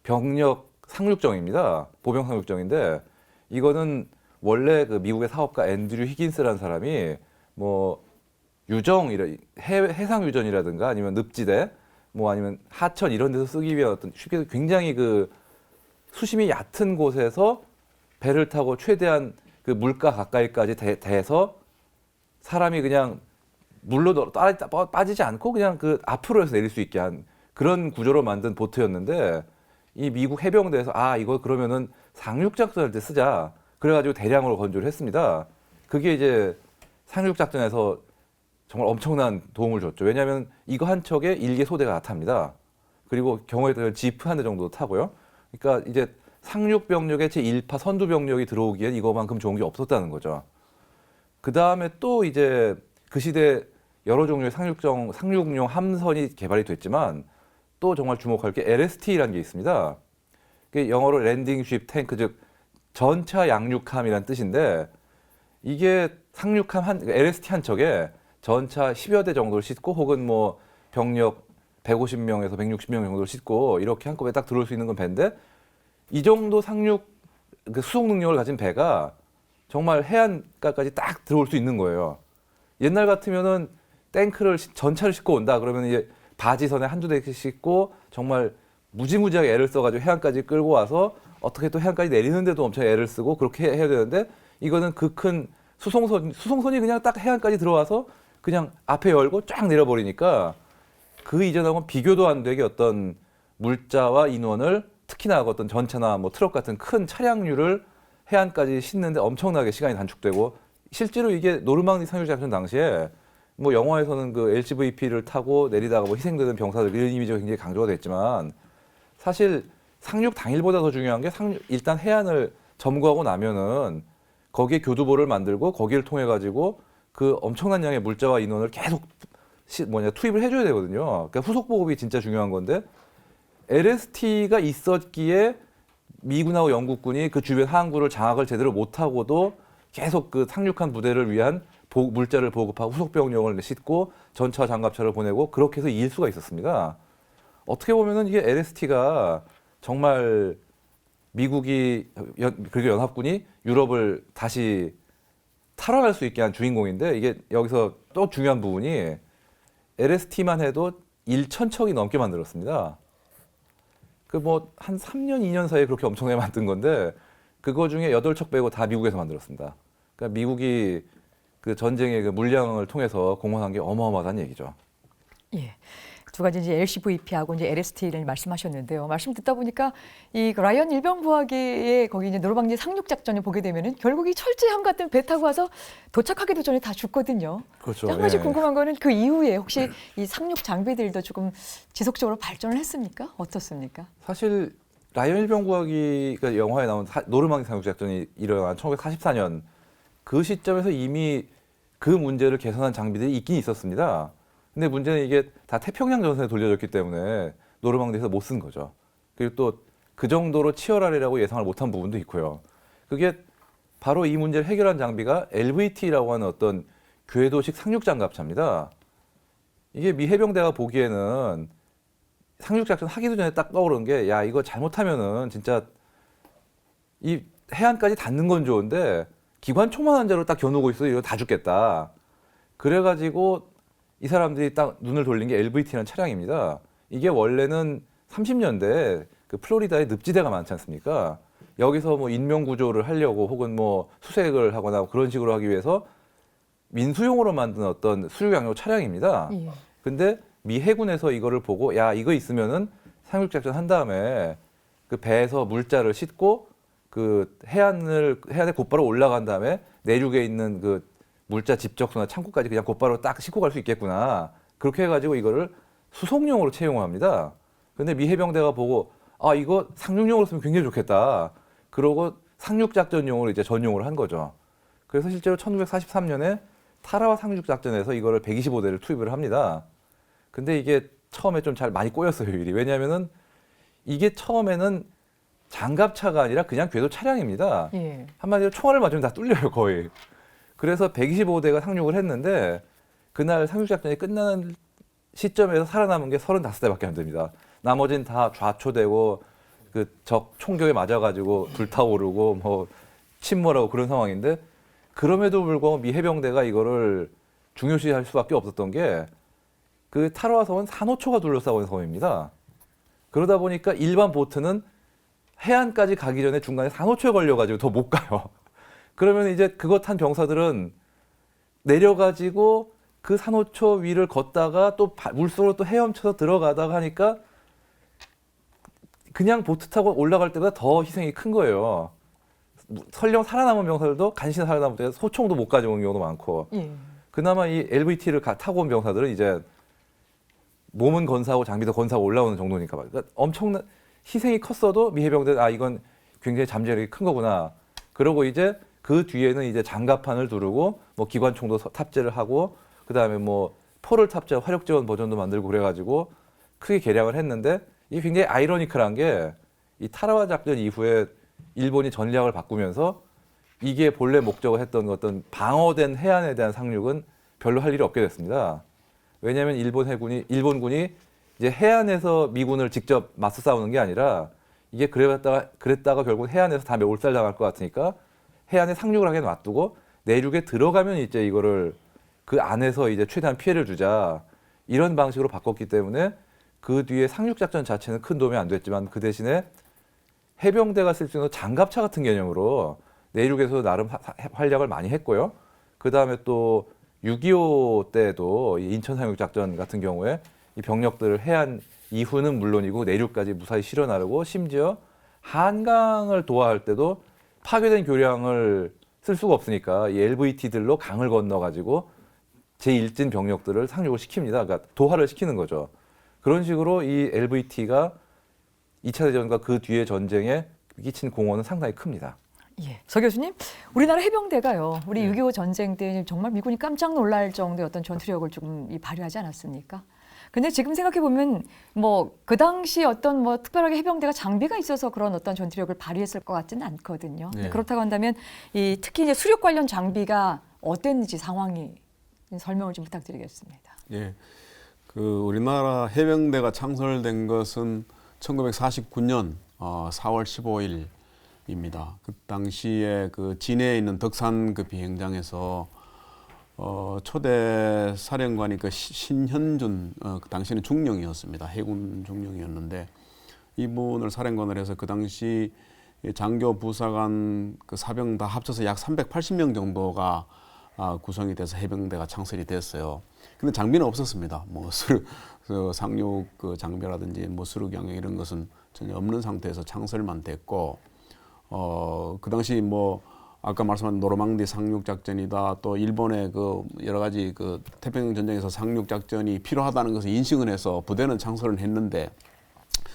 병력 상륙정입니다. 보병 상륙정인데 이거는 원래 그 미국의 사업가 앤드류 히긴스라는 사람이 뭐 해상 유전이라든가 아니면 늪지대 뭐 아니면 하천 이런 데서 쓰기 위한 어떤 쉽게 굉장히 그 수심이 얕은 곳에서 배를 타고 최대한 그 물가 가까이까지 대서 사람이 그냥 물로 빠지지 않고 그냥 그 앞으로 해서 내릴 수 있게 한 그런 구조로 만든 보트였는데 이 미국 해병대에서 이거 그러면은 상륙 작전할 때 쓰자 그래가지고 대량으로 건조를 했습니다. 그게 이제 상륙 작전에서 정말 엄청난 도움을 줬죠. 왜냐하면 이거 한 척에 1개 소대가 다 탑니다. 그리고 경우에 따라 지프 한 대 정도 타고요. 그러니까 이제 상륙 병력의 제1파 선두 병력이 들어오기엔 이거만큼 좋은 게 없었다는 거죠. 그 다음에 또 이제 그 시대 여러 종류의 상륙용 함선이 개발이 됐지만 또 정말 주목할 게 LST라는 게 있습니다. 그게 영어로 랜딩 쉽 탱크 즉 전차 양륙함이라는 뜻인데 이게 상륙함 LST 한 척에 전차 10여 대 정도를 싣고 혹은 뭐 병력 150명에서 160명 정도를 싣고 이렇게 한꺼번에 딱 들어올 수 있는 건 배인데 이 정도 상륙 그 수송 능력을 가진 배가 정말 해안가까지 딱 들어올 수 있는 거예요. 옛날 같으면은 탱크를 전차를 싣고 온다 그러면 이제 바지선에 한두 대씩 싣고 정말 무지무지하게 애를 써가지고 해안까지 끌고 와서 어떻게 또 해안까지 내리는데도 엄청 애를 쓰고 그렇게 해야 되는데 이거는 그 큰 수송선이 그냥 딱 해안까지 들어와서 그냥 앞에 열고 쫙 내려버리니까 그 이전하고는 비교도 안 되게 어떤 물자와 인원을 특히나 어떤 전차나 뭐 트럭 같은 큰 차량류를 해안까지 싣는데 엄청나게 시간이 단축되고 실제로 이게 노르망디 상륙 작전 당시에 뭐 영화에서는 그 LCVP를 타고 내리다가 뭐 희생되는 병사들 이런 이미지가 굉장히 강조가 됐지만 사실 상륙 당일보다 더 중요한 게 일단 해안을 점거하고 나면은 거기에 교두보를 만들고 거기를 통해 가지고 그 엄청난 양의 물자와 인원을 계속 투입을 해줘야 되거든요. 그러니까 후속 보급이 진짜 중요한 건데 LST가 있었기에 미군하고 영국군이 그 주변 항구를 장악을 제대로 못하고도 계속 그 상륙한 부대를 위한 물자를 보급하고 후속 병력을 싣고 전차 장갑차를 보내고 그렇게 해서 이길 수가 있었습니다. 어떻게 보면은 이게 LST가 정말 미국이 그리고 연합군이 유럽을 다시 탈환할 수 있게 한 주인공인데 이게 여기서 또 중요한 부분이 LST만 해도 1,000척이 넘게 만들었습니다. 그 뭐 한 3년, 2년 사이에 그렇게 엄청나게 만든 건데 그거 중에 8척 빼고 다 미국에서 만들었습니다. 그러니까 미국이 그 전쟁의 그 물량을 통해서 공헌한 게 어마어마하다는 얘기죠. 예. 두 가지 이제 LCVP하고 이제 LST를 말씀하셨는데요. 말씀 듣다 보니까 이 라이언 일병부하기에 거기 이제 노르망디 상륙 작전을 보게 되면은 결국 이 철제함 같은 배 타고 와서 도착하기도 전에 다 죽거든요. 그렇죠. 한 가지 예. 궁금한 거는 그 이후에 혹시 이 상륙 장비들도 조금 지속적으로 발전을 했습니까? 어떻습니까? 사실 라이언 일병구하기가 영화에 나온 노르망디 상륙 작전이 일어난 1944년 그 시점에서 이미 그 문제를 개선한 장비들이 있긴 있었습니다. 근데 문제는 이게 다 태평양 전선에 돌려졌기 때문에 노르망디에서 못 쓴 거죠. 그리고 또 그 정도로 치열하리라고 예상을 못한 부분도 있고요. 그게 바로 이 문제를 해결한 장비가 LVT라고 하는 어떤 궤도식 상륙 장갑차입니다. 이게 미 해병대가 보기에는 상륙 작전 하기도 전에 딱 떠오르는 게, 야, 이거 잘못하면은 진짜 이 해안까지 닿는 건 좋은데 기관총만 한 자로 딱 겨누고 있어 이거 다 죽겠다. 그래가지고 이 사람들이 딱 눈을 돌린 게 LVT라는 차량입니다. 이게 원래는 30년대 그 플로리다에 늪지대가 많지 않습니까? 여기서 뭐 인명 구조를 하려고 혹은 뭐 수색을 하거나 그런 식으로 하기 위해서 민수용으로 만든 어떤 수륙양용 차량입니다. 예. 근데 미 해군에서 이거를 보고, 야, 이거 있으면은 상륙작전 한 다음에 그 배에서 물자를 싣고 그 해안에 곧바로 올라간 다음에 내륙에 있는 그 물자 집적소나 창고까지 그냥 곧바로 딱 싣고 갈 수 있겠구나. 그렇게 해가지고 이거를 수송용으로 채용을 합니다. 근데 미 해병대가 보고, 아, 이거 상륙용으로 쓰면 굉장히 좋겠다. 그러고 상륙작전용으로 이제 전용을 한 거죠. 그래서 실제로 1943년에 타라와 상륙작전에서 이거를 125대를 투입을 합니다. 근데 이게 처음에 좀 잘 많이 꼬였어요, 일이. 왜냐하면은 이게 처음에는 장갑차가 아니라 그냥 궤도 차량입니다. 예. 한마디로 총알을 맞으면 다 뚫려요, 거의. 그래서 125대가 상륙을 했는데 그날 상륙작전이 끝나는 시점에서 살아남은 게 35대밖에 안 됩니다. 나머지는 다 좌초되고 그 적 총격에 맞아가지고 불타오르고 뭐 침몰하고 그런 상황인데, 그럼에도 불구하고 미 해병대가 이거를 중요시할 수밖에 없었던 게 그 타로아 섬은 산호초가 둘러싸고 있는 섬입니다. 그러다 보니까 일반 보트는 해안까지 가기 전에 중간에 산호초에 걸려가지고 더 못 가요. 그러면 이제 그거 탄 병사들은 내려가지고 그 산호초 위를 걷다가 또 물속으로 또 헤엄쳐서 들어가다가 하니까 그냥 보트 타고 올라갈 때보다 더 희생이 큰 거예요. 설령 살아남은 병사들도 간신히 살아남을 때 소총도 못 가져오는 경우도 많고. 예. 그나마 이 LVT를 타고 온 병사들은 이제 몸은 건사하고 장비도 건사하고 올라오는 정도니까. 그러니까 엄청난 희생이 컸어도 미 해병대는, 아, 이건 굉장히 잠재력이 큰 거구나. 그러고 이제 그 뒤에는 이제 장갑판을 두르고 뭐 기관총도 탑재를 하고 그다음에 뭐 포를 탑재한 화력 지원 버전도 만들고 그래가지고 크게 개량을 했는데, 이게 굉장히 아이러니컬한 게 이 타라와 작전 이후에 일본이 전략을 바꾸면서 이게 본래 목적을 했던 어떤 방어된 해안에 대한 상륙은 별로 할 일이 없게 됐습니다. 왜냐하면 일본군이 이제 해안에서 미군을 직접 맞서 싸우는 게 아니라 이게 그랬다가 결국 해안에서 다 몰살당할 것 같으니까 해안에 상륙을 하게 놔두고 내륙에 들어가면 이제 이거를 그 안에서 이제 최대한 피해를 주자, 이런 방식으로 바꿨기 때문에 그 뒤에 상륙작전 자체는 큰 도움이 안 됐지만 그 대신에 해병대가 쓸 수 있는 장갑차 같은 개념으로 내륙에서 나름 활약을 많이 했고요. 그 다음에 또 6.25 때도 인천 상륙작전 같은 경우에 이 병력들을 해안 이후는 물론이고 내륙까지 무사히 실어 나르고, 심지어 한강을 도하할 때도 파괴된 교량을 쓸 수가 없으니까 이 LVT들로 강을 건너가지고 제1진 병력들을 상륙을 시킵니다. 그러니까 도하를 시키는 거죠. 그런 식으로 이 LVT가 2차 대전과 그 뒤의 전쟁에 끼친 공헌은 상당히 큽니다. 예. 서 교수님, 우리나라 해병대가요, 우리 6.25 전쟁 때 정말 미군이 깜짝 놀랄 정도의 어떤 전투력을 좀 발휘하지 않았습니까? 근데 지금 생각해 보면 뭐 그 당시 어떤 뭐 특별하게 해병대가 장비가 있어서 그런 어떤 전투력을 발휘했을 것 같지는 않거든요. 네. 그렇다고 한다면 이 특히 이제 수륙 관련 장비가 어땠는지 상황이 설명을 좀 부탁드리겠습니다. 예. 그 우리나라 해병대가 창설된 것은 1949년 4월 15일입니다. 그 당시에 그 진해에 있는 덕산 그 비행장에서 초대 사령관이 그 신현준, 그 당시에는 중령이었습니다. 해군 중령이었는데 이분을 사령관을 해서 그 당시 장교 부사관 그 사병 다 합쳐서 약 380명 정도가 구성이 돼서 해병대가 창설이 됐어요. 근데 장비는 없었습니다. 뭐 상륙 그 장비라든지 뭐 수륙 양용 이런 것은 전혀 없는 상태에서 창설만 됐고, 그 당시 뭐 아까 말씀한 노르망디 상륙 작전이다, 또 일본의 그 여러 가지 그 태평양 전쟁에서 상륙 작전이 필요하다는 것을 인식을 해서 부대는 창설을 했는데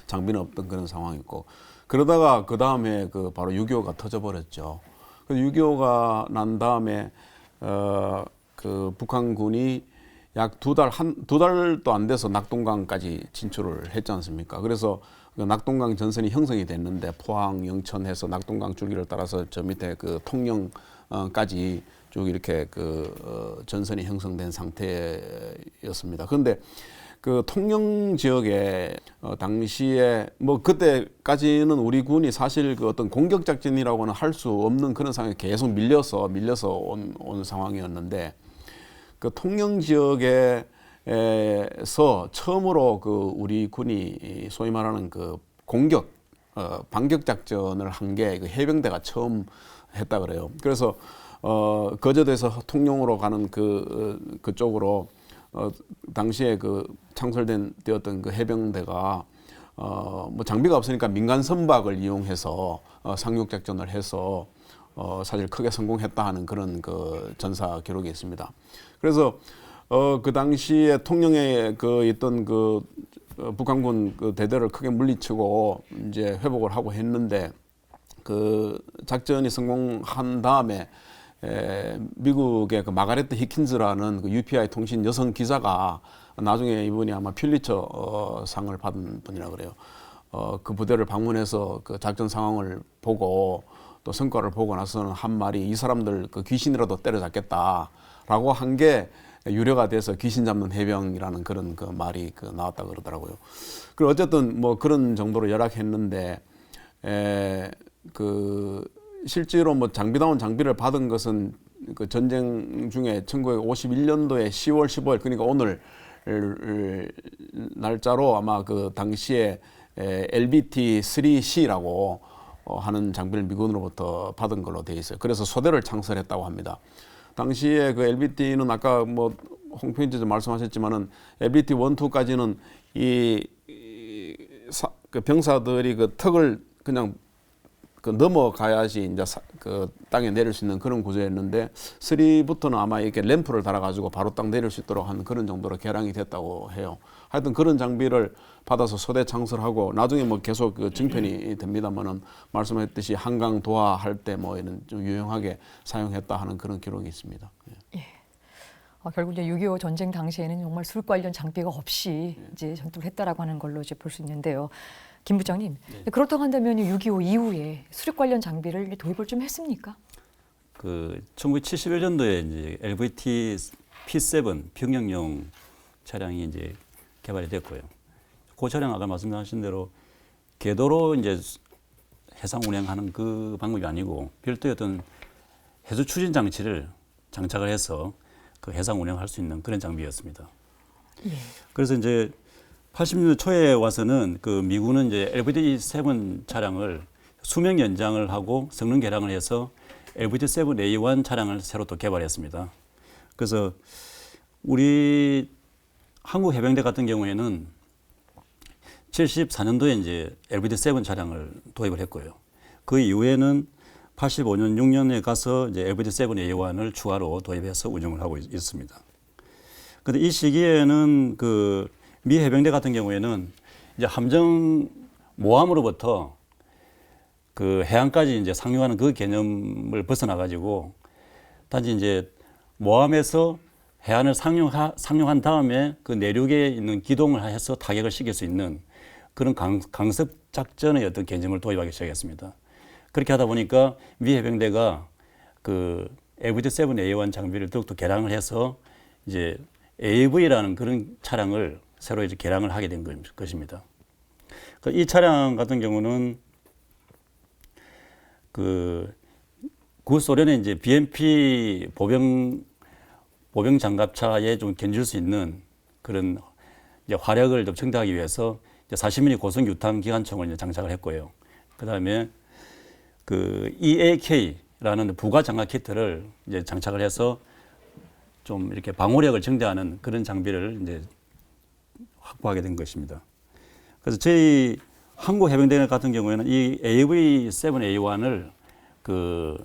장비는 없던 그런 상황이고, 그러다가 그 다음에 그 바로 6.25가 터져버렸죠. 그 6.25가 난 다음에 그 북한군이 약 두 달도 안 돼서 낙동강까지 진출을 했지 않습니까? 그래서 그 낙동강 전선이 형성이 됐는데 포항, 영천해서 낙동강 줄기를 따라서 저 밑에 그 통영까지 쭉 이렇게 그 전선이 형성된 상태였습니다. 그런데 그 통영 지역에 당시에 뭐 그때까지는 우리 군이 사실 그 어떤 공격 작전이라고는 할 수 없는 그런 상황에 계속 밀려서 온 상황이었는데, 그 통영 지역에서 처음으로 그 우리 군이 소위 말하는 그 공격 반격 작전을 한 게 그 해병대가 처음 했다 그래요. 그래서 거제도에서 통영으로 가는 그쪽으로 당시에 그 되었던 그 해병대가 뭐 장비가 없으니까 민간 선박을 이용해서 상륙 작전을 해서 사실 크게 성공했다 하는 그런 그 전사 기록이 있습니다. 그래서 그 당시에 통영에 그 있던 그 북한군 그 대대를 크게 물리치고 이제 회복을 하고 했는데, 그 작전이 성공한 다음에 미국의 그 마가레트 히킨즈라는 그 UPI 통신 여성 기자가, 나중에 이분이 아마 퓰리처 상을 받은 분이라 그래요. 그 부대를 방문해서 그 작전 상황을 보고 또 성과를 보고 나서는 한 말이, 이 사람들 그 귀신이라도 때려잡겠다라고 한 게 유래가 돼서 귀신 잡는 해병이라는 그런 그 말이 그 나왔다 그러더라고요. 그리고 어쨌든 뭐 그런 정도로 열악했는데, 그 실제로 뭐 장비다운 장비를 받은 것은 그 전쟁 중에 1951년도에 10월 15일, 그러니까 오늘 날짜로 아마 그 당시에 LBT-3C라고 하는 장비를 미군으로부터 받은 걸로 되어 있어요. 그래서 소대를 창설했다고 합니다. 당시에 그 LBT는 아까 뭐 홈페이지에서 말씀하셨지만은 LBT 1, 2까지는 그 병사들이 그 턱을 그냥 그 넘어가야지 이제 그 땅에 내릴 수 있는 그런 구조였는데, 3부터는 아마 이렇게 램프를 달아가지고 바로 딱 내릴 수 있도록 하는 그런 정도로 개량이 됐다고 해요. 하여튼 그런 장비를 받아서 소대 창설하고, 나중에 뭐 계속 그 증편이 됩니다만은 말씀하셨듯이 한강 도하할 때 뭐 이런 좀 유용하게 사용했다 하는 그런 기록이 있습니다. 예. 결국 이제 6.25 전쟁 당시에는 정말 수륙 관련 장비가 없이 이제 전투를 했다라고 하는 걸로 이제 볼 수 있는데요. 김 부장님, 그렇다고 한다면 6.25 이후에 수륙 관련 장비를 도입을 좀 했습니까? 그 1971년도에 이제 LVT P7 평형용 차량이 이제 개발이 됐고요. 그 차량 아까 말씀하신 대로 궤도로 이제 해상 운행하는 그 방법이 아니고 별도의 어떤 해수 추진 장치를 장착을 해서 그 해상 운행할 수 있는 그런 장비였습니다. 예. 그래서 이제 80년대 초에 와서는 그 미군은 이제 LVT-7 차량을 수명 연장을 하고 성능 개량을 해서 LVT-7A1 차량을 새로 또 개발했습니다. 그래서 우리 한국 해병대 같은 경우에는 74년도에 이제 LVT-7 차량을 도입을 했고요. 그 이후에는 85년, 6년에 가서 이제 LVT-7A1을 추가로 도입해서 운영을 하고 있습니다. 그런데 이 시기에는 그 미 해병대 같은 경우에는 이제 함정 모함으로부터 그 해안까지 이제 상륙하는 그 개념을 벗어나 가지고 단지 이제 모함에서 해안을 상륙한 다음에 그 내륙에 있는 기동을 해서 타격을 시킬 수 있는 그런 강습 작전의 어떤 개념을 도입하기 시작했습니다. 그렇게 하다 보니까 미 해병대가 그 LVT-7A1 장비를 더욱더 개량을 해서 이제 AV라는 그런 차량을 새로 이제 개량을 하게 된 것입니다. 이 차량 같은 경우는 그 구소련의 이제 BMP 보병 장갑차에 좀 견줄 수 있는 그런 이제 화력을 좀 증대하기 위해서 이제 40mm 고성 유탄 기관총을 이제 장착을 했고요. 그다음에 그 EAK라는 부가 장갑 키트를 이제 장착을 해서 좀 이렇게 방호력을 증대하는 그런 장비를 이제 확보하게 된 것입니다. 그래서 저희 한국 해병대 같은 경우에는 이 AV-7A1을 그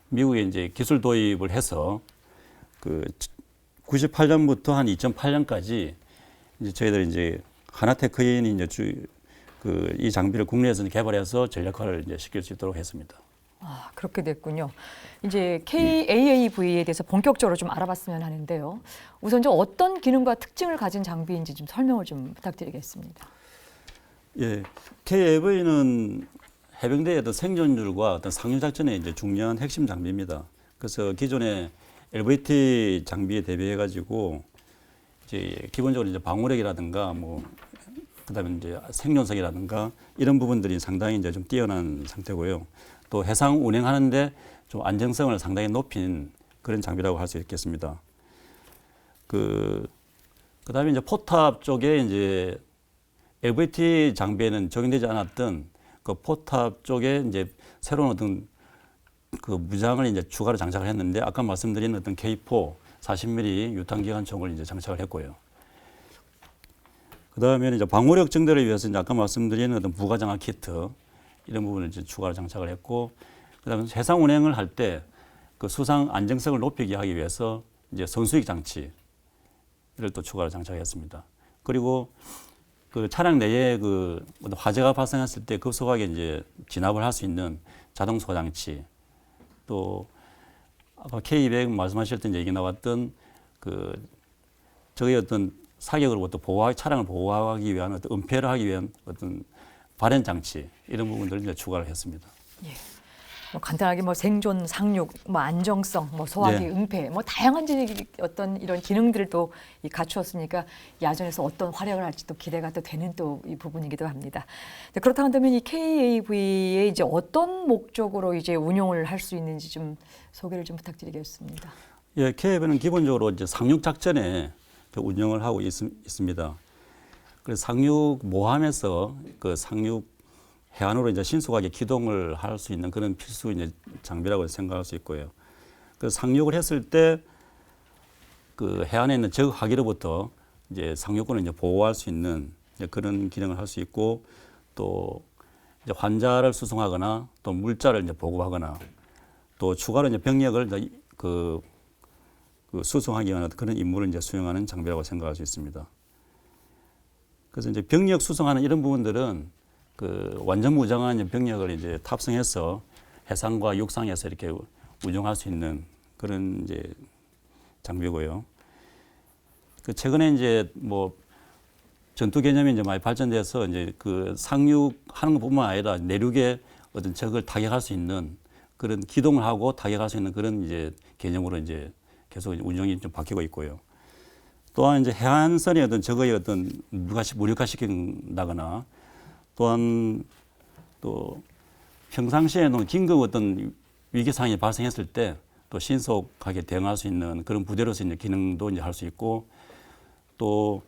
미국에 이제 기술 도입을 해서 그 98년부터 한 2008년까지 이제 저희들 이제 하나테크인이 이제 이 장비를 국내에서 개발해서 전략화를 이제 시킬 수 있도록 했습니다. 아, 그렇게 됐군요. 이제 KAAV에 대해서 본격적으로 좀 알아봤으면 하는데요. 우선 좀 어떤 기능과 특징을 가진 장비인지 좀 설명을 좀 부탁드리겠습니다. 예, KAV는 해병대의 어떤 생존율과 어떤 상륙 작전의 이제 중요한 핵심 장비입니다. 그래서 기존의 LVT 장비에 대비해 가지고 이제 기본적으로 이제 방호력이라든가 뭐 그다음에 이제 생존성이라든가 이런 부분들이 상당히 이제 좀 뛰어난 상태고요. 또 해상 운행하는데 좀 안정성을 상당히 높인 그런 장비라고 할 수 있겠습니다. 그다음에 이제 포탑 쪽에 이제 LVT 장비에는 적용되지 않았던 그 포탑 쪽에 이제 새로운 어떤 그 무장을 이제 추가로 장착을 했는데 아까 말씀드린 어떤 K4 40mm 유탄기관총을 이제 장착을 했고요. 그다음에 이제 방호력 증대를 위해서 이제 아까 말씀드린 어떤 부가장화 키트 이런 부분을 이제 추가로 장착을 했고, 그다음에 해상 운행을 할 때 그 수상 안정성을 높이기 하기 위해서 이제 선수익 장치를 또 추가로 장착했습니다. 그리고 그 차량 내에 그 화재가 발생했을 때 급속하게 이제 진압을 할 수 있는 자동 소장치, 또 아까 K200 말씀하실 때 얘기 나왔던 그 저희 어떤 사격으로부터 차량을 보호하기 위한 어떤 은폐를 하기 위한 어떤 발현 장치 이런 부분들을 이제 추가를 했습니다. 예. 뭐 간단하게 뭐 생존, 상륙, 뭐 안정성, 뭐 소화기, 네. 은폐, 뭐 다양한 어떤 이런 기능들을 또 갖추었으니까 야전에서 어떤 활약을 할지 또 기대가 또 되는 또 이 부분이기도 합니다. 그렇다 한다면 이 KAV에 이제 어떤 목적으로 이제 운용을 할 수 있는지 좀 소개를 좀 부탁드리겠습니다. 예, KAV는 기본적으로 이제 상륙 작전에 그 운영을 하고 있습니다. 그래서 상륙 모함에서 그 상륙 해안으로 이제 신속하게 기동을 할 수 있는 그런 필수 이제 장비라고 생각할 수 있고요. 그 상륙을 했을 때 그 해안에 있는 적 화기로부터 이제 상륙권을 이제 보호할 수 있는 이제 그런 기능을 할 수 있고, 또 이제 환자를 수송하거나 또 물자를 이제 보급하거나 또 추가로 이제 병력을 이제 그 수송하기 위한 그런 임무를 이제 수행하는 장비라고 생각할 수 있습니다. 그래서 이제 병력 수송하는 이런 부분들은 그 완전 무장한 병력을 이제 탑승해서 해상과 육상에서 이렇게 운용할 수 있는 그런 이제 장비고요. 그 최근에 이제 뭐 전투 개념이 이제 많이 발전돼서 이제 그 상륙하는 것뿐만 아니라 내륙에 어떤 적을 타격할 수 있는 그런 기동을 하고 타격할 수 있는 그런 이제 개념으로 이제 계속 운영이 좀 바뀌고 있고요. 또한 이제 해안선의 어떤 적의 어떤 무력화시킨다거나 또한 또 평상시에는 긴급 어떤 위기 상황이 발생했을 때 또 신속하게 대응할 수 있는 그런 부대로서 이제 기능도 이제 할 수 있고, 또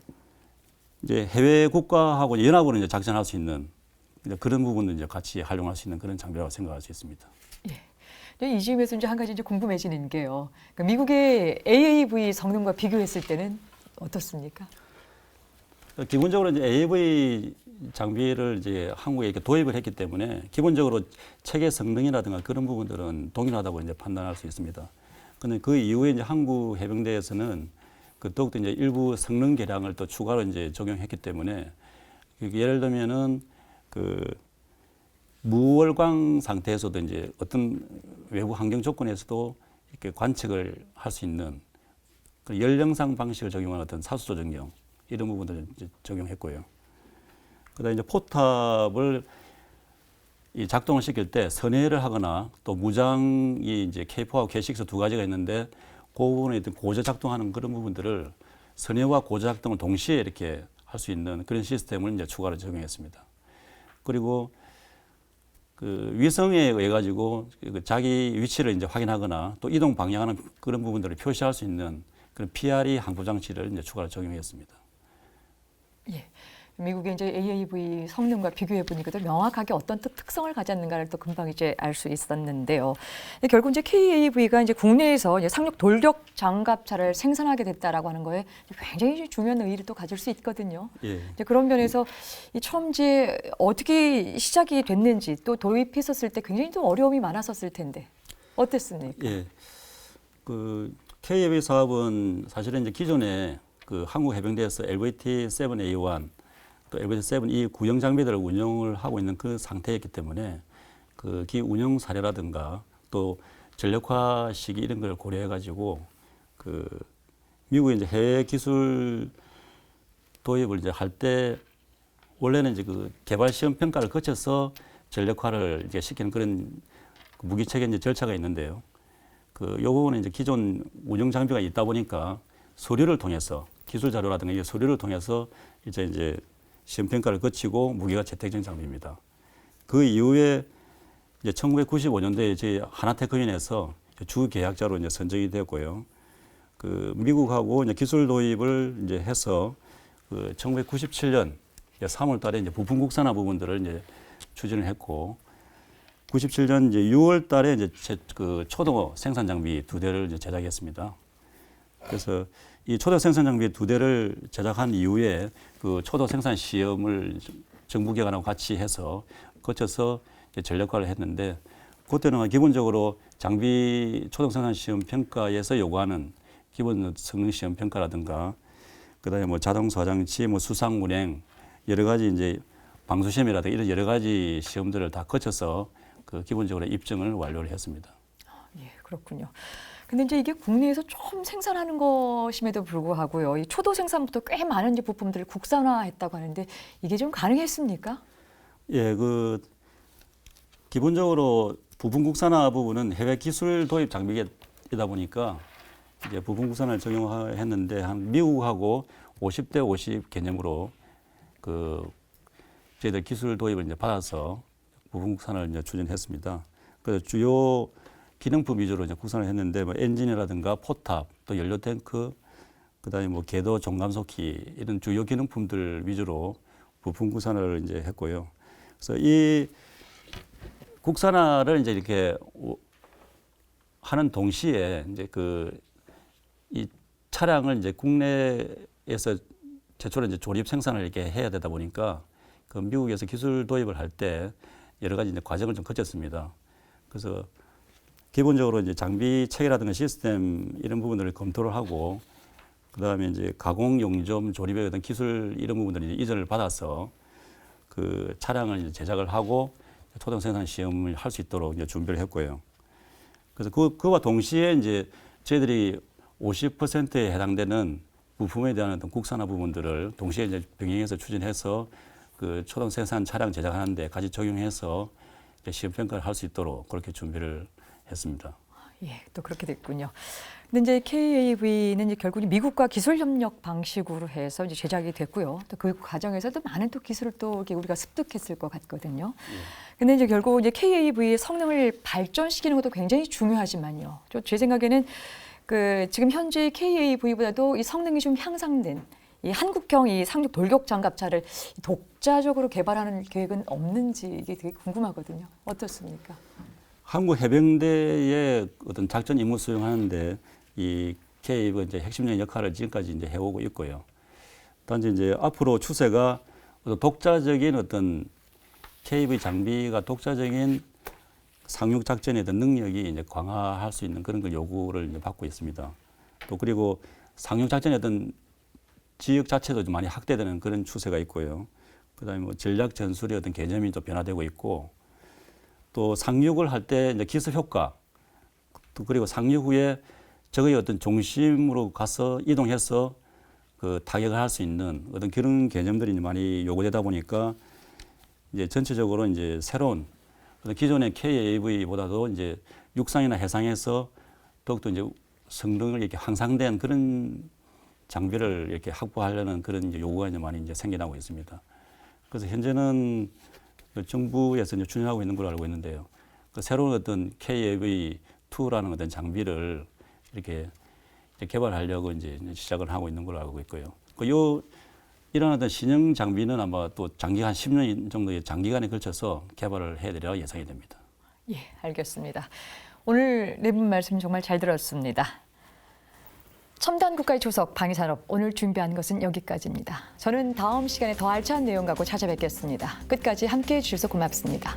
이제 해외 국가하고 연합으로 이제 작전할 수 있는 그런 부분도 이제 같이 활용할 수 있는 그런 장비라고 생각할 수 있습니다. 이 점에서 이제 한 가지 이제 궁금해지는 게요. 그러니까 미국의 AAV 성능과 비교했을 때는 어떻습니까? 기본적으로 이제 AAV 장비를 이제 한국에 이렇게 도입을 했기 때문에 기본적으로 체계 성능이라든가 그런 부분들은 동일하다고 이제 판단할 수 있습니다. 그런데 그 이후에 이제 한국 해병대에서는 그 더욱더 이제 일부 성능 개량을 또 추가로 이제 적용했기 때문에 예를 들면은 그 무월광 상태에서도 이제 어떤 외부 환경 조건에서도 이렇게 관측을 할 수 있는 그 열영상 방식을 적용한 어떤 사수 조정용 이런 부분들을 이제 적용했고요. 그다음에 이제 포탑을 이 작동을 시킬 때 선회를 하거나 또 무장이 이제 K4하고 K6 두 가지가 있는데 그 부분에 어떤 고저 작동하는 그런 부분들을 선회와 고저 작동을 동시에 이렇게 할 수 있는 그런 시스템을 이제 추가로 적용했습니다. 그리고 그 위성에 의해 가지고 자기 위치를 이제 확인하거나 또 이동 방향하는 그런 부분들을 표시할 수 있는 그런 PRE 항보 장치를 이제 추가로 적용했습니다. 예. 미국의 이제 AAV 성능과 비교해 보니까 또 명확하게 어떤 특성을 가졌는가를 또 금방 이제 알 수 있었는데요. 결국 이제 KAV가 이제 국내에서 이제 상륙 돌격 장갑차를 생산하게 됐다라고 하는 거에 굉장히 중요한 의의를 또 가질 수 있거든요. 예. 이제 그런 면에서 이 처음 이제 어떻게 시작이 됐는지 또 도입했었을 때 굉장히 좀 어려움이 많았었을 텐데 어땠습니까? 예. 그 KAV 사업은 사실은 이제 기존에 그 한국 해병대에서 LVT-7A1 또 LVT-7E 구형 장비들을 운영을 하고 있는 그 상태였기 때문에 그 기 운영 사례라든가 또 전력화 시기 이런 걸 고려해 가지고 그 미국의 이제 해외 기술 도입을 이제 할 때 원래는 이제 그 개발 시험 평가를 거쳐서 전력화를 이제 시키는 그런 무기 체계 이제 절차가 있는데요. 그 요 부분은 이제 기존 운영 장비가 있다 보니까 서류를 통해서 기술 자료라든가 이게 서류를 통해서 이제 시험 평가를 거치고 무기가 채택된 장비입니다. 그 이후에 이제 1995년도에 저희 하나테크연에서 주 계약자로 이제 선정이 되었고요. 그 미국하고 이제 기술 도입을 이제 해서 그 1997년 3월달에 이제 부품 국산화 부분들을 이제 추진을 했고, 97년 이제 6월달에 이제 그 초도 생산 장비 2대를 이제 제작했습니다. 그래서 이 초도 생산 장비 2대를 제작한 이후에 그 초도 생산 시험을 정부 기관하고 같이 해서 거쳐서 전력화를 했는데, 그때는 기본적으로 장비 초도 생산 시험 평가에서 요구하는 기본 성능 시험 평가라든가 그다음에 뭐 자동차 장치, 뭐 수상 운행 여러 가지 이제 방수 시험이라든가 이런 여러 가지 시험들을 다 거쳐서 그 기본적으로 입증을 완료를 했습니다. 예, 그렇군요. 근데 이제 이게 국내에서 처음 생산하는 것임에도 불구하고요. 이 초도 생산부터 꽤 많은 이제 부품들을 국산화했다고 하는데 이게 좀 가능했습니까? 예, 그 기본적으로 부품 국산화 부분은 해외 기술 도입 장비이다 보니까 이제 부품 국산화를 적용했는데 한 미국하고 50대 50 개념으로 그 저희들 기술 도입을 이제 받아서 부품 국산화를 이제 추진했습니다. 그래서 주요 기능품 위주로 이제 국산을 했는데 뭐 엔진이라든가 포탑, 또 연료 탱크, 그다음에 뭐 궤도 정감속기 이런 주요 기능품들 위주로 부품 국산화를 이제 했고요. 그래서 이 국산화를 이제 이렇게 하는 동시에 이제 이 차량을 이제 국내에서 최초로 이제 조립 생산을 이렇게 해야 되다 보니까 그 미국에서 기술 도입을 할 때 여러 가지 이제 과정을 좀 거쳤습니다. 그래서 기본적으로 이제 장비 체계라든가 시스템 이런 부분들을 검토를 하고, 그 다음에 이제 가공 용접 조립의 어떤 기술 이런 부분들을 이제 이전을 받아서 그 차량을 이제 제작을 하고 초동 생산 시험을 할 수 있도록 이제 준비를 했고요. 그래서 그와 동시에 이제 저희들이 50%에 해당되는 부품에 대한 어떤 국산화 부분들을 동시에 이제 병행해서 추진해서 그 초동 생산 차량 제작하는데 같이 적용해서 시험 평가를 할 수 있도록 그렇게 준비를 했습니다. 예, 또 그렇게 됐군요. 근데 이제 KAV는 이제 결국 미국과 기술 협력 방식으로 해서 이제 제작이 됐고요. 또 그 과정에서도 많은 또 기술을 또 이렇게 우리가 습득했을 것 같거든요. 근데 이제 결국 이제 KAV의 성능을 발전시키는 것도 굉장히 중요하지만요. 제 생각에는 그 지금 현재 KAV보다도 이 성능이 좀 향상된 이 한국형 이 상륙 돌격 장갑차를 독자적으로 개발하는 계획은 없는지 이게 되게 궁금하거든요. 어떻습니까? 한국 해병대의 어떤 작전 임무 수행하는데 이 KAV가 이제 핵심적인 역할을 지금까지 이제 해오고 있고요. 단지 이제 앞으로 추세가 어떤 독자적인 어떤 KAV 장비가 독자적인 상륙 작전의 어떤 능력이 이제 강화할 수 있는 그런 걸 요구를 이제 받고 있습니다. 또 그리고 상륙 작전의 어떤 지역 자체도 좀 많이 확대되는 그런 추세가 있고요. 그다음에 뭐 전략 전술의 어떤 개념이 또 변화되고 있고, 또 상륙을 할 때 이제 기습 효과, 또 그리고 상륙 후에 적의 어떤 중심으로 가서 이동해서 그 타격을 할 수 있는 어떤 그런 개념들이 이제 많이 요구되다 보니까 이제 전체적으로 이제 새로운 어떤 기존의 KAV보다도 이제 육상이나 해상에서 더욱더 이제 성능을 이렇게 향상된 그런 장비를 이렇게 확보하려는 그런 이제 요구가 이제 많이 이제 생겨나고 있습니다. 그래서 현재는 정부에서 이제 추진하고 있는 걸로 알고 있는데요. 그 새로운 어떤 KAV2라는 어떤 장비를 이렇게 개발하려고 이제 시작을 하고 있는 걸로 알고 있고요. 요 이런 어떤 신형 장비는 아마 또 장기간 10년 정도의 장기간에 걸쳐서 개발을 해드려 예상이 됩니다. 예, 알겠습니다. 오늘 네 분 말씀 정말 잘 들었습니다. 첨단 국가의 조석 방위산업 오늘 준비한 것은 여기까지입니다. 저는 다음 시간에 더 알찬 내용 갖고 찾아뵙겠습니다. 끝까지 함께해 주셔서 고맙습니다.